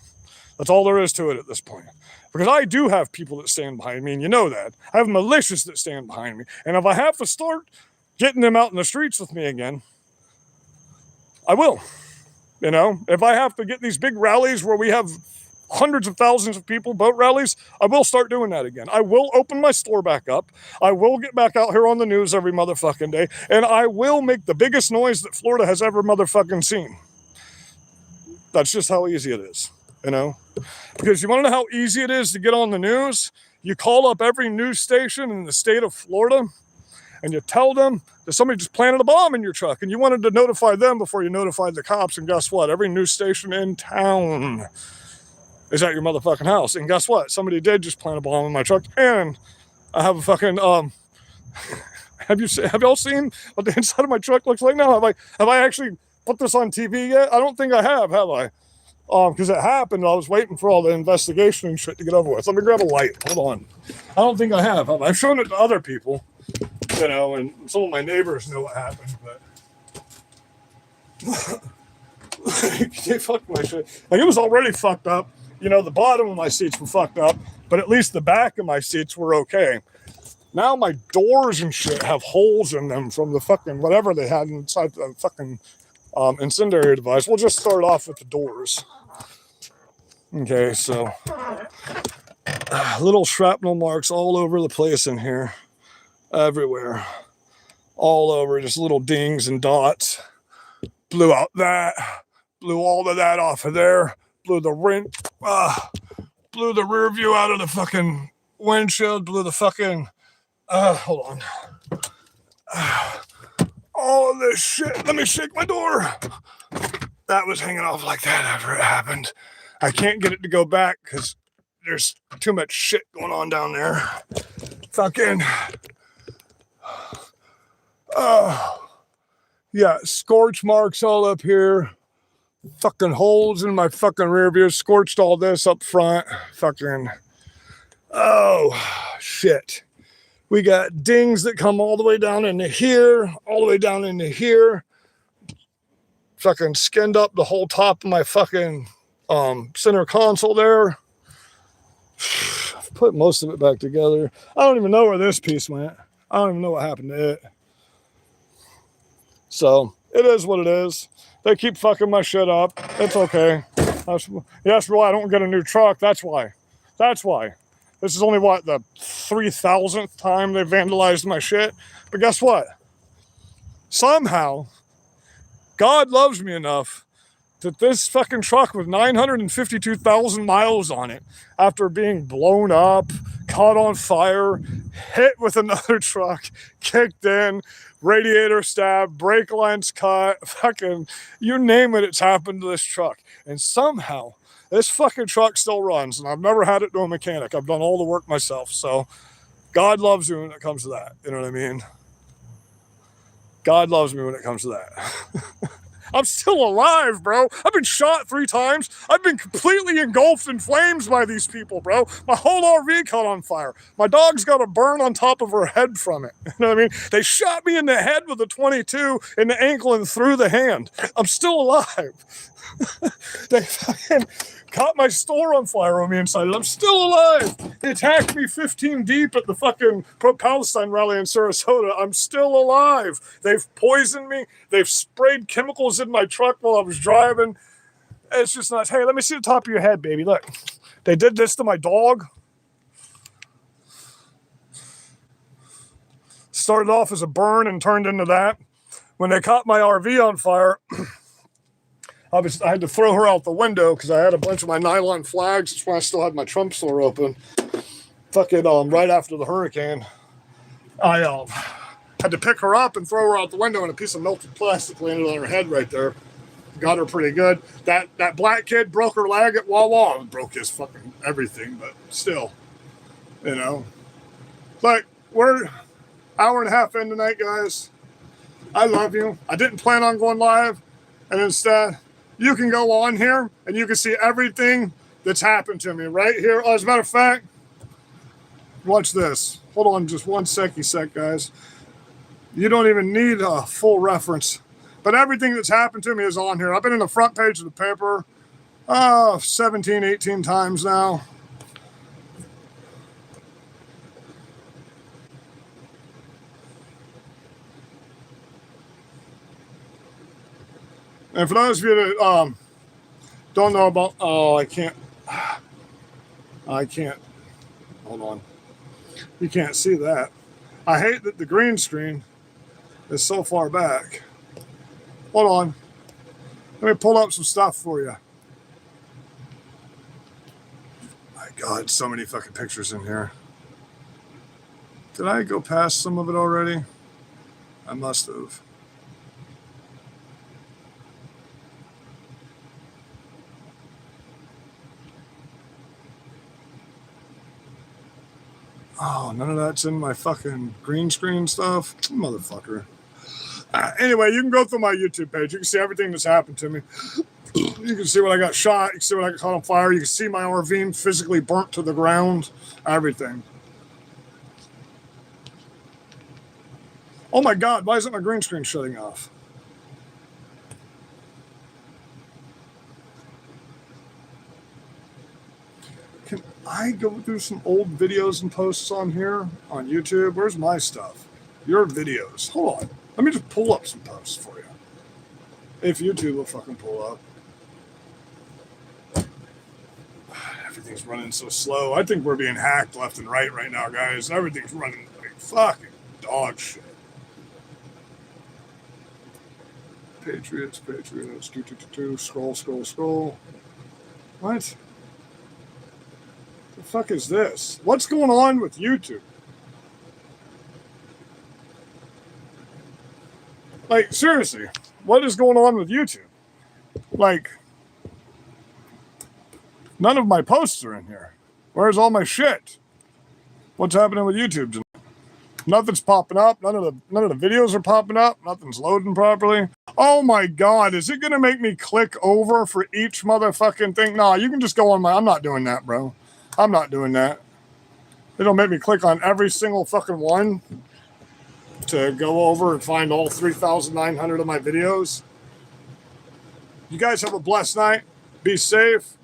That's all there is to it at this point. Because I do have people that stand behind me, and you know that. I have militias that stand behind me. And if I have to start getting them out in the streets with me again, I will. You know, if I have to get these big rallies where we have hundreds of thousands of people, boat rallies, I will start doing that again. I will open my store back up. I will get back out here on the news every motherfucking day. And I will make the biggest noise that Florida has ever motherfucking seen. That's just how easy it is, you know? Because you want to know how easy it is to get on the news? You call up every news station in the state of Florida and you tell them that somebody just planted a bomb in your truck and you wanted to notify them before you notified the cops. And guess what? Every news station in town is at your motherfucking house. And guess what? Somebody did just plant a bomb in my truck. And I have a fucking, have y'all seen what the inside of my truck looks like now? Have I actually put this on TV yet? I don't think I have I? Because it happened. I was waiting for all the investigation and shit to get over with. Let me grab a light. Hold on. I don't think I have I? I've shown it to other people, you know, and some of my neighbors know what happened, but they fucked my shit. Like, it was already fucked up. You know, the bottom of my seats were fucked up, but at least the back of my seats were okay. Now my doors and shit have holes in them from the fucking whatever they had inside the fucking incendiary device. We'll just start off with the doors. Okay, so little shrapnel marks all over the place in here. Everywhere. All over, just little dings and dots. Blew out that. Blew all of that off of there. Blew the rear view out of the fucking windshield. Blew the fucking, hold on. All of this shit. Let me shake my door. That was hanging off like that after it happened. I can't get it to go back because there's too much shit going on down there. Fucking, yeah, scorch marks all up here. Fucking holes in my fucking rear view. Scorched all this up front. Fucking, oh, shit. We got dings that come all the way down into here, all the way down into here. Fucking skinned up the whole top of my fucking center console there. I've put most of it back together. I don't even know where this piece went. I don't even know what happened to it. So, it is what it is. They keep fucking my shit up. It's okay. Yes, why I don't get a new truck. That's why. That's why. This is only, what, the 3,000th time they vandalized my shit? But guess what? Somehow, God loves me enough that this fucking truck with 952,000 miles on it, after being blown up, caught on fire, hit with another truck, kicked in, radiator stabbed, brake lines cut, fucking, you name it, it's happened to this truck. And somehow, this fucking truck still runs, and I've never had it to a mechanic. I've done all the work myself, so God loves me when it comes to that. You know what I mean? God loves me when it comes to that. I'm still alive, bro. I've been shot 3 times. I've been completely engulfed in flames by these people, bro. My whole RV caught on fire. My dog's got a burn on top of her head from it. You know what I mean? They shot me in the head with a 22 in the ankle and through the hand. I'm still alive. They fucking caught my store on fire on me inside. I'm still alive. They attacked me 15 deep at the fucking pro-Palestine rally in Sarasota. I'm still alive. They've poisoned me. They've sprayed chemicals in my truck while I was driving. It's just nuts. Hey, let me see the top of your head, baby. Look, they did this to my dog. Started off as a burn and turned into that. When they caught my RV on fire, I had to throw her out the window because I had a bunch of my nylon flags. That's why I still had my trunk store open. Fucking right after the hurricane, I had to pick her up and throw her out the window, and a piece of melted plastic landed on her head right there. Got her pretty good. That black kid broke her leg at Wawa. Broke his fucking everything, but still, you know. But we're hour and a half in tonight, guys. I love you. I didn't plan on going live, and instead, you can go on here and you can see everything that's happened to me right here. As a matter of fact, watch this. Hold on just one sec, guys. You don't even need a full reference, but everything that's happened to me is on here. I've been in the front page of the paper 17, 18 times now. And for those of you that don't know about, I can't, hold on. You can't see that. I hate that the green screen is so far back. Hold on. Let me pull up some stuff for you. My God, so many fucking pictures in here. Did I go past some of it already? I must have. Oh, none of that's in my fucking green screen stuff. Motherfucker. Anyway, you can go through my YouTube page. You can see everything that's happened to me. You can see when I got shot. You can see when I got caught on fire. You can see my RV physically burnt to the ground. Everything. Oh my God, why isn't my green screen shutting off? Can I go through some old videos and posts on here on YouTube? Where's my stuff? Your videos. Hold on. Let me just pull up some posts for you. If YouTube will fucking pull up. Everything's running so slow. I think we're being hacked left and right now, guys. Everything's running like fucking dog shit. Patriots. Scroll. What? The fuck is this? What's going on with YouTube? Like, seriously, what is going on with YouTube? Like, none of my posts are in here. Where's all my shit? What's happening with YouTube tonight? Nothing's popping up. None of the videos are popping up. Nothing's loading properly. Oh my God, is it gonna make me click over for each motherfucking thing? No, you can just go on I'm not doing that, bro. I'm not doing that. It'll make me click on every single fucking one to go over and find all 3,900 of my videos. You guys have a blessed night. Be safe.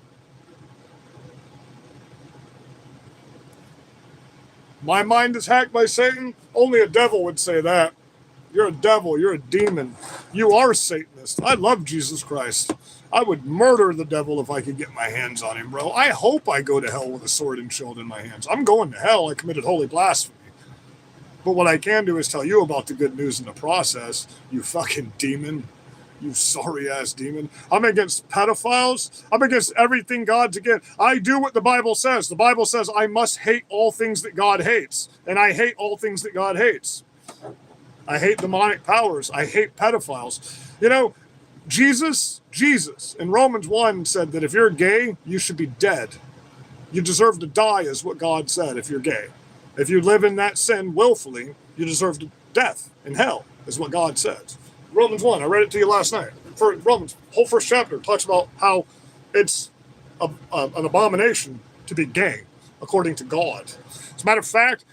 My mind is hacked by Satan? Only a devil would say that. You're a devil. You're a demon. You are Satanist. I love Jesus Christ. I would murder the devil if I could get my hands on him, bro. I hope I go to hell with a sword and shield in my hands. I'm going to hell. I committed holy blasphemy. But what I can do is tell you about the good news in the process, you fucking demon. You sorry ass demon. I'm against pedophiles. I'm against everything God's against. I do what the Bible says. The Bible says I must hate all things that God hates. And I hate all things that God hates. I hate demonic powers. I hate pedophiles. You know, Jesus in Romans 1 said that if you're gay, you should be dead. You deserve to die is what God said if you're gay. If you live in that sin willfully, you deserve death in hell is what God says. Romans 1, I read it to you last night. For Romans, whole first chapter talks about how it's an abomination to be gay, according to God. As a matter of fact,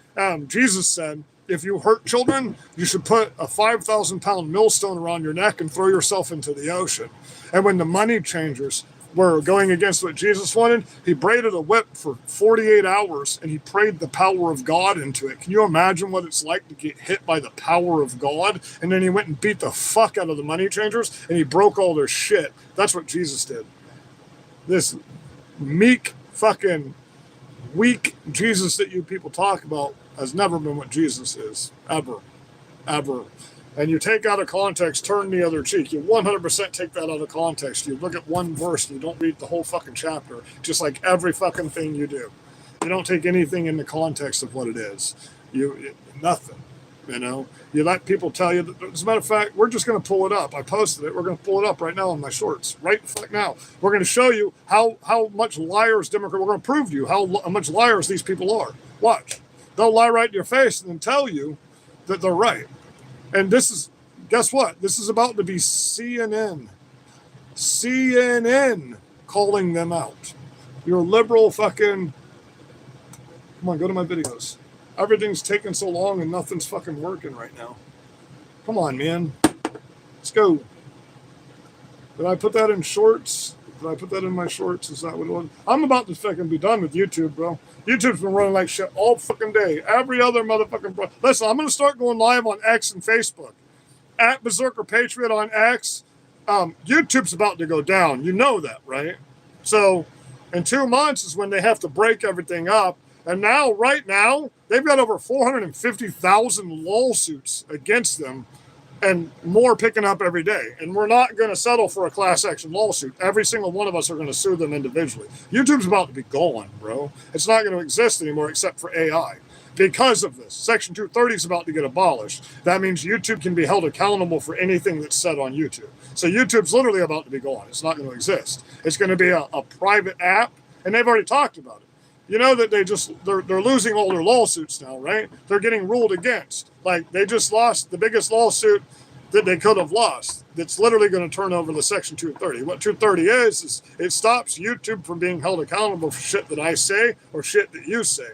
Jesus said, if you hurt children, you should put a 5,000-pound millstone around your neck and throw yourself into the ocean. And when the money changers were going against what Jesus wanted, he braided a whip for 48 hours and he prayed the power of God into it. Can you imagine what it's like to get hit by the power of God? And then he went and beat the fuck out of the money changers and he broke all their shit. That's what Jesus did. This meek, fucking weak Jesus that you people talk about has never been what Jesus is, ever. And you take out of context, turn the other cheek. You 100% take that out of context. You look at one verse and you don't read the whole fucking chapter, just like every fucking thing you do. You don't take anything in the context of what it is. Nothing, you know. You let people tell you that, as a matter of fact, we're just going to pull it up. I posted it. We're going to pull it up right now in my shorts, right the fuck now. We're going to show you how much liars Democrats, we're going to prove to you how much liars these people are. Watch. They'll lie right in your face and then tell you that they're right. And this is, guess what? This is about to be CNN calling them out. Your liberal fucking, come on, go to my videos. Everything's taking so long and nothing's fucking working right now. Come on, man. Let's go. Did I put that in shorts? Did I put that in my shorts? Is that what it was? I'm about to fucking be done with YouTube, bro. YouTube's been running like shit all fucking day. Every other motherfucking bro. Listen, I'm going to start going live on X and Facebook. At Berserker Patriot on X. YouTube's about to go down. You know that, right? So in 2 months is when they have to break everything up. And now, right now, they've got over 450,000 lawsuits against them and more picking up every day. And we're not going to settle for a class action lawsuit. Every single one of us are going to sue them individually. YouTube's about to be gone, bro. It's not going to exist anymore except for AI. Because of this, Section 230 is about to get abolished. That means YouTube can be held accountable for anything that's said on YouTube. So YouTube's literally about to be gone. It's not going to exist. It's going to be a private app, and they've already talked about it. You know that they're losing all their lawsuits now, right? They're getting ruled against. Like, they just lost the biggest lawsuit that they could have lost. That's literally going to turn over the Section 230. What 230 is it stops YouTube from being held accountable for shit that I say or shit that you say.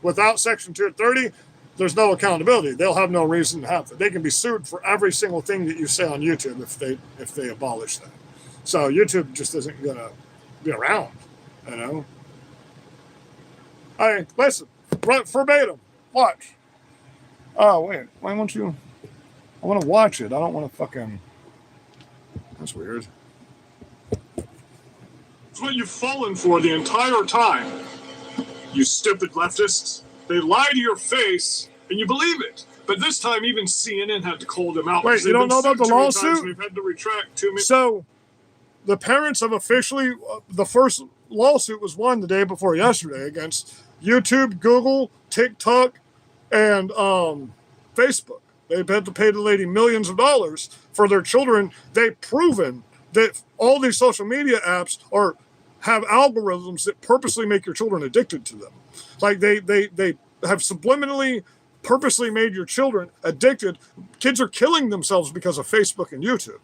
Without Section 230, there's no accountability. They'll have no reason to have it. They can be sued for every single thing that you say on YouTube if they abolish that. So YouTube just isn't going to be around, you know? Hey, listen, verbatim, watch. Oh, wait, why won't you? I want to watch it. I don't want to fucking. That's weird. It's what you've fallen for the entire time. You stupid leftists. They lie to your face, and you believe it. But this time, even CNN had to call them out. Wait, you don't know about the lawsuit? We've had to retract 2 minutes. So, the parents have officially, the first lawsuit was won the day before yesterday against YouTube, Google, TikTok, and Facebook. They've had to pay the lady millions of dollars for their children. They've proven that all these social media apps have algorithms that purposely make your children addicted to them. Like they have subliminally, purposely made your children addicted. Kids are killing themselves because of Facebook and YouTube.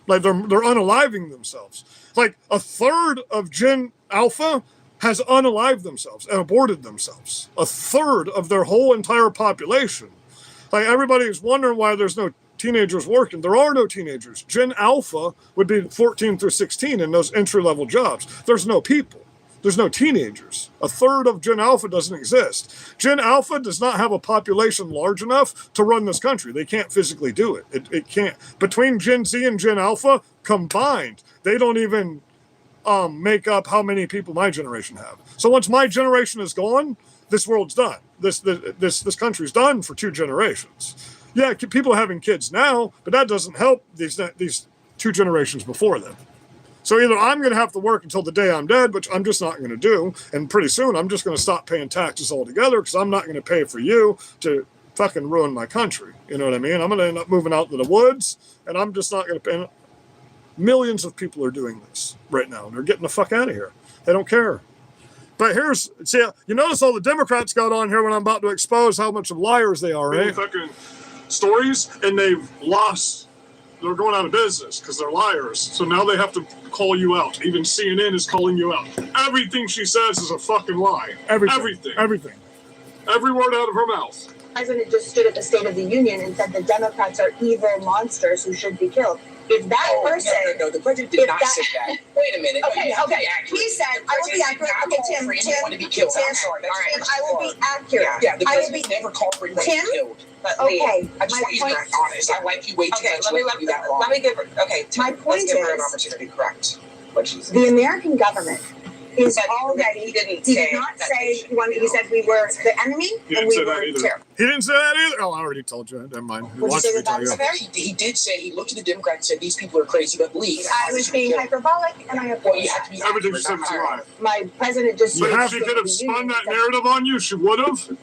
Like they're unaliving themselves. Like a third of Gen Alpha has unalived themselves and aborted themselves. A third of their whole entire population. Like everybody's wondering why there's no teenagers working. There are no teenagers. Gen Alpha would be 14 through 16 in those entry-level jobs. There's no people. There's no teenagers. A third of Gen Alpha doesn't exist. Gen Alpha does not have a population large enough to run this country. They can't physically do it. It can't. Between Gen Z and Gen Alpha combined, they don't even make up how many people my generation have. So once my generation is gone, this world's done. This country's done for 2 generations. Yeah, people are having kids now, but that doesn't help these 2 2 generations before them. So either I'm going to have to work until the day I'm dead, which I'm just not going to do, and pretty soon I'm just going to stop paying taxes altogether because I'm not going to pay for you to fucking ruin my country. You know what I mean? I'm going to end up moving out to the woods, and I'm just not going to pay. Millions of people are doing this right now. They're getting the fuck out of here. They don't care. But see, you notice all the Democrats got on here when I'm about to expose how much of liars they are, right? Fucking stories, and they've lost. They're going out of business because they're liars. So now they have to call you out. Even CNN is calling you out. Everything she says is a fucking lie. Everything. Every word out of her mouth. The president just stood at the State of the Union and said the Democrats are evil monsters who should be killed. If that person... No, the president did not say that. Wait a minute. Okay. He said, I will be accurate. Okay, Tim, want to be killed. I'm sorry. Tim, I will be accurate. Yeah, the president never called for anyone to be killed. Okay, I just want you to be honest. I like you way too much. Let me give her... Okay, my point is... Let's give her an opportunity to correct what she said. The American government is already... He did not say when he said we were the enemy and we were terror. He didn't say that either. Oh, I already told you. Never mind. Would you say that was fair? He did say, he looked at the Democrats and said, these people are crazy but believe. I was being hyperbolic and I Well, you have to be everything you said was a lie. My president just... You have to could have spun that narrative on you. She would have,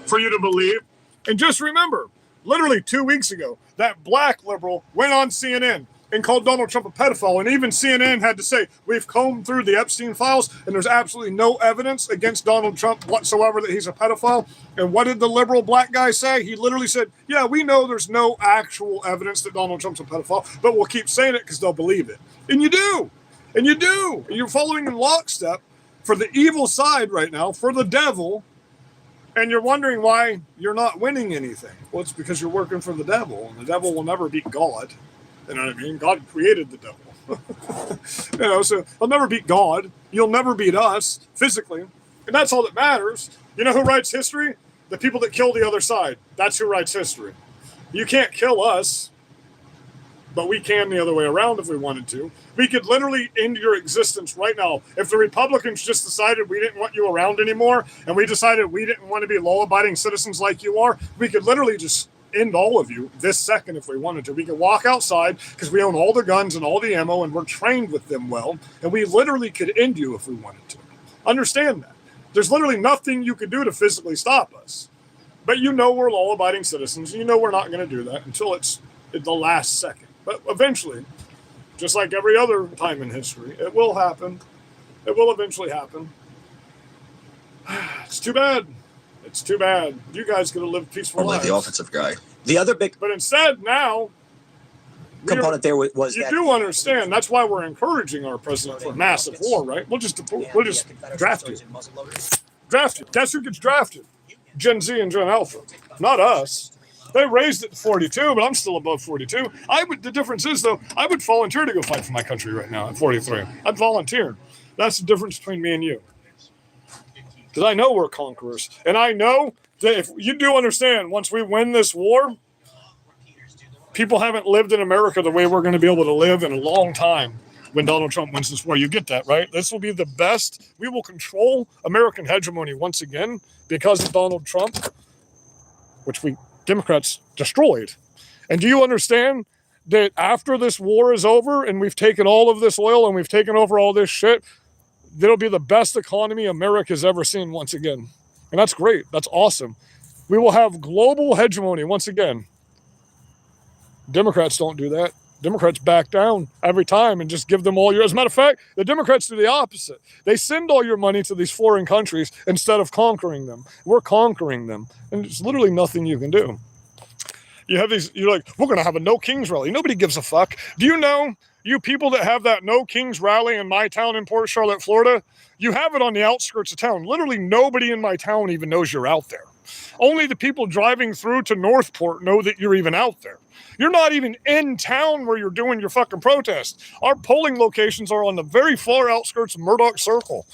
for you to believe. And just remember, literally 2 weeks ago, that black liberal went on CNN and called Donald Trump a pedophile. And even CNN had to say, we've combed through the Epstein files and there's absolutely no evidence against Donald Trump whatsoever that he's a pedophile. And what did the liberal black guy say? He literally said, yeah, we know there's no actual evidence that Donald Trump's a pedophile, but we'll keep saying it because they'll believe it. And you do. And you do. And you're following in lockstep for the evil side right now, for the devil. And you're wondering why you're not winning anything. Well, it's because you're working for the devil, and the devil will never beat God. You know what I mean? God created the devil. So he'll never beat God. You'll never beat us physically. And that's all that matters. You know who writes history? The people that kill the other side. That's who writes history. You can't kill us, but we can the other way around if we wanted to. We could literally end your existence right now. If the Republicans just decided we didn't want you around anymore, and we decided we didn't want to be law-abiding citizens like you are, we could literally just end all of you this second if we wanted to. We could walk outside because we own all the guns and all the ammo and we're trained with them well, and we literally could end you if we wanted to. Understand that. There's literally nothing you could do to physically stop us. But you know we're law-abiding citizens, and you know we're not going to do that until it's the last second. But eventually, just like every other time in history, it will happen. It will eventually happen. It's too bad. It's too bad. You guys could have lived peaceful lives. Like the offensive guy. The other big But instead, now, component there was you that do understand. That's why we're encouraging our president for massive war, right? We'll just draft you. Draft you. Guess who gets drafted? Gen Z and Gen Alpha. Not us. They raised it to 42, but I'm still above 42. The difference is, though, I would volunteer to go fight for my country right now at 43. I'd volunteer. That's the difference between me and you. Because I know we're conquerors. And I know that if you do understand, once we win this war, people haven't lived in America the way we're going to be able to live in a long time when Donald Trump wins this war. You get that, right? This will be the best. We will control American hegemony once again because of Donald Trump, which we Democrats destroyed. And do you understand that after this war is over and we've taken all of this oil and we've taken over all this shit, it'll be the best economy America's ever seen once again. And that's great. That's awesome. We will have global hegemony once again. Democrats don't do that. Democrats back down every time and just give them all your... As a matter of fact, the Democrats do the opposite. They send all your money to these foreign countries instead of conquering them. We're conquering them. And there's literally nothing you can do. You have these... You're like, we're going to have a No Kings rally. Nobody gives a fuck. Do you know, you people that have that No Kings rally in my town in Port Charlotte, Florida, you have it on the outskirts of town. Literally nobody in my town even knows you're out there. Only the people driving through to Northport know that you're even out there. You're not even in town where you're doing your fucking protest. Our polling locations are on the very far outskirts of Murdoch Circle.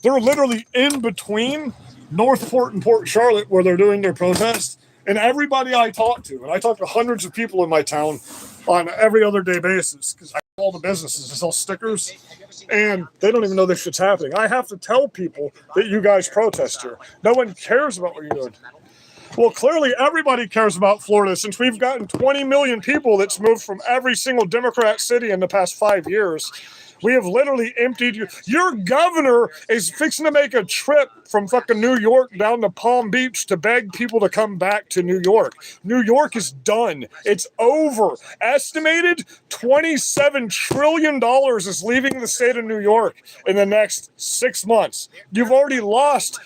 They're literally in between Northport and Port Charlotte where they're doing their protest. And everybody I talk to, and I talk to hundreds of people in my town on every other day basis, because I all the businesses to sell stickers, and they don't even know this shit's happening. I have to tell people that you guys protest here. No one cares about what you're doing. Well, clearly everybody cares about Florida since we've gotten 20 million people that's moved from every single Democrat city in the past 5 years. We have literally emptied you. Your governor is fixing to make a trip from fucking New York down to Palm Beach to beg people to come back to New York. New York is done. It's over. Estimated $27 trillion is leaving the state of New York in the next 6 months. You've already lost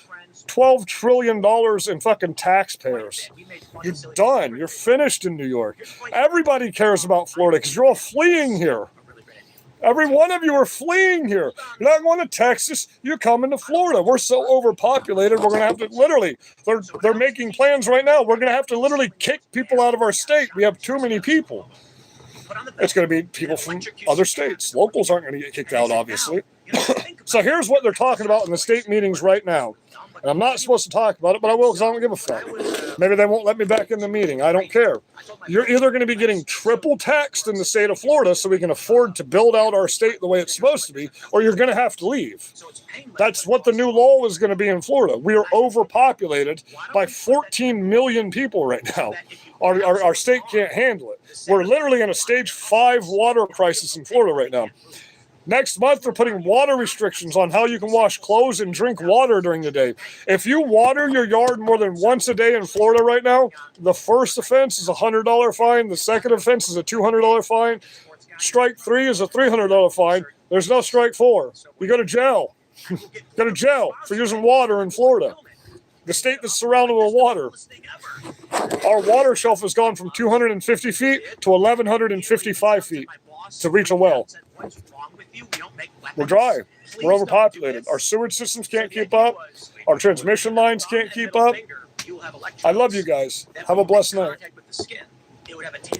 $12 trillion in fucking taxpayers. You're done. You're finished in New York. Everybody cares about Florida because you're all fleeing here. Every one of you are fleeing here. You're not going to Texas. You're coming to Florida. We're so overpopulated. We're going to have to literally, they're making plans right now. We're going to have to literally kick people out of our state. We have too many people. It's going to be people from other states. Locals aren't going to get kicked out, obviously. So here's what they're talking about in the state meetings right now. And I'm not supposed to talk about it, but I will because I don't give a fuck. Maybe they won't let me back in the meeting. I don't care. You're either going to be getting triple taxed in the state of Florida so we can afford to build out our state the way it's supposed to be, or you're going to have to leave. That's what the new law is going to be in Florida. We are overpopulated by 14 million people right now. Our state can't handle it. We're literally in a stage 5 water crisis in Florida right now. Next month, they're putting water restrictions on how you can wash clothes and drink water during the day. If you water your yard more than once a day in Florida right now, the first offense is a $100 fine. The second offense is a $200 fine. Strike 3 is a $300 fine. There's no strike 4. You go to jail. Go to jail for using water in Florida, the state that's surrounded with water. Our water shelf has gone from 250 feet to 1,155 feet to reach a well. We're dry. We're overpopulated. Our sewage systems can't keep up. Our transmission lines can't keep up. I love you guys. Have a blessed night.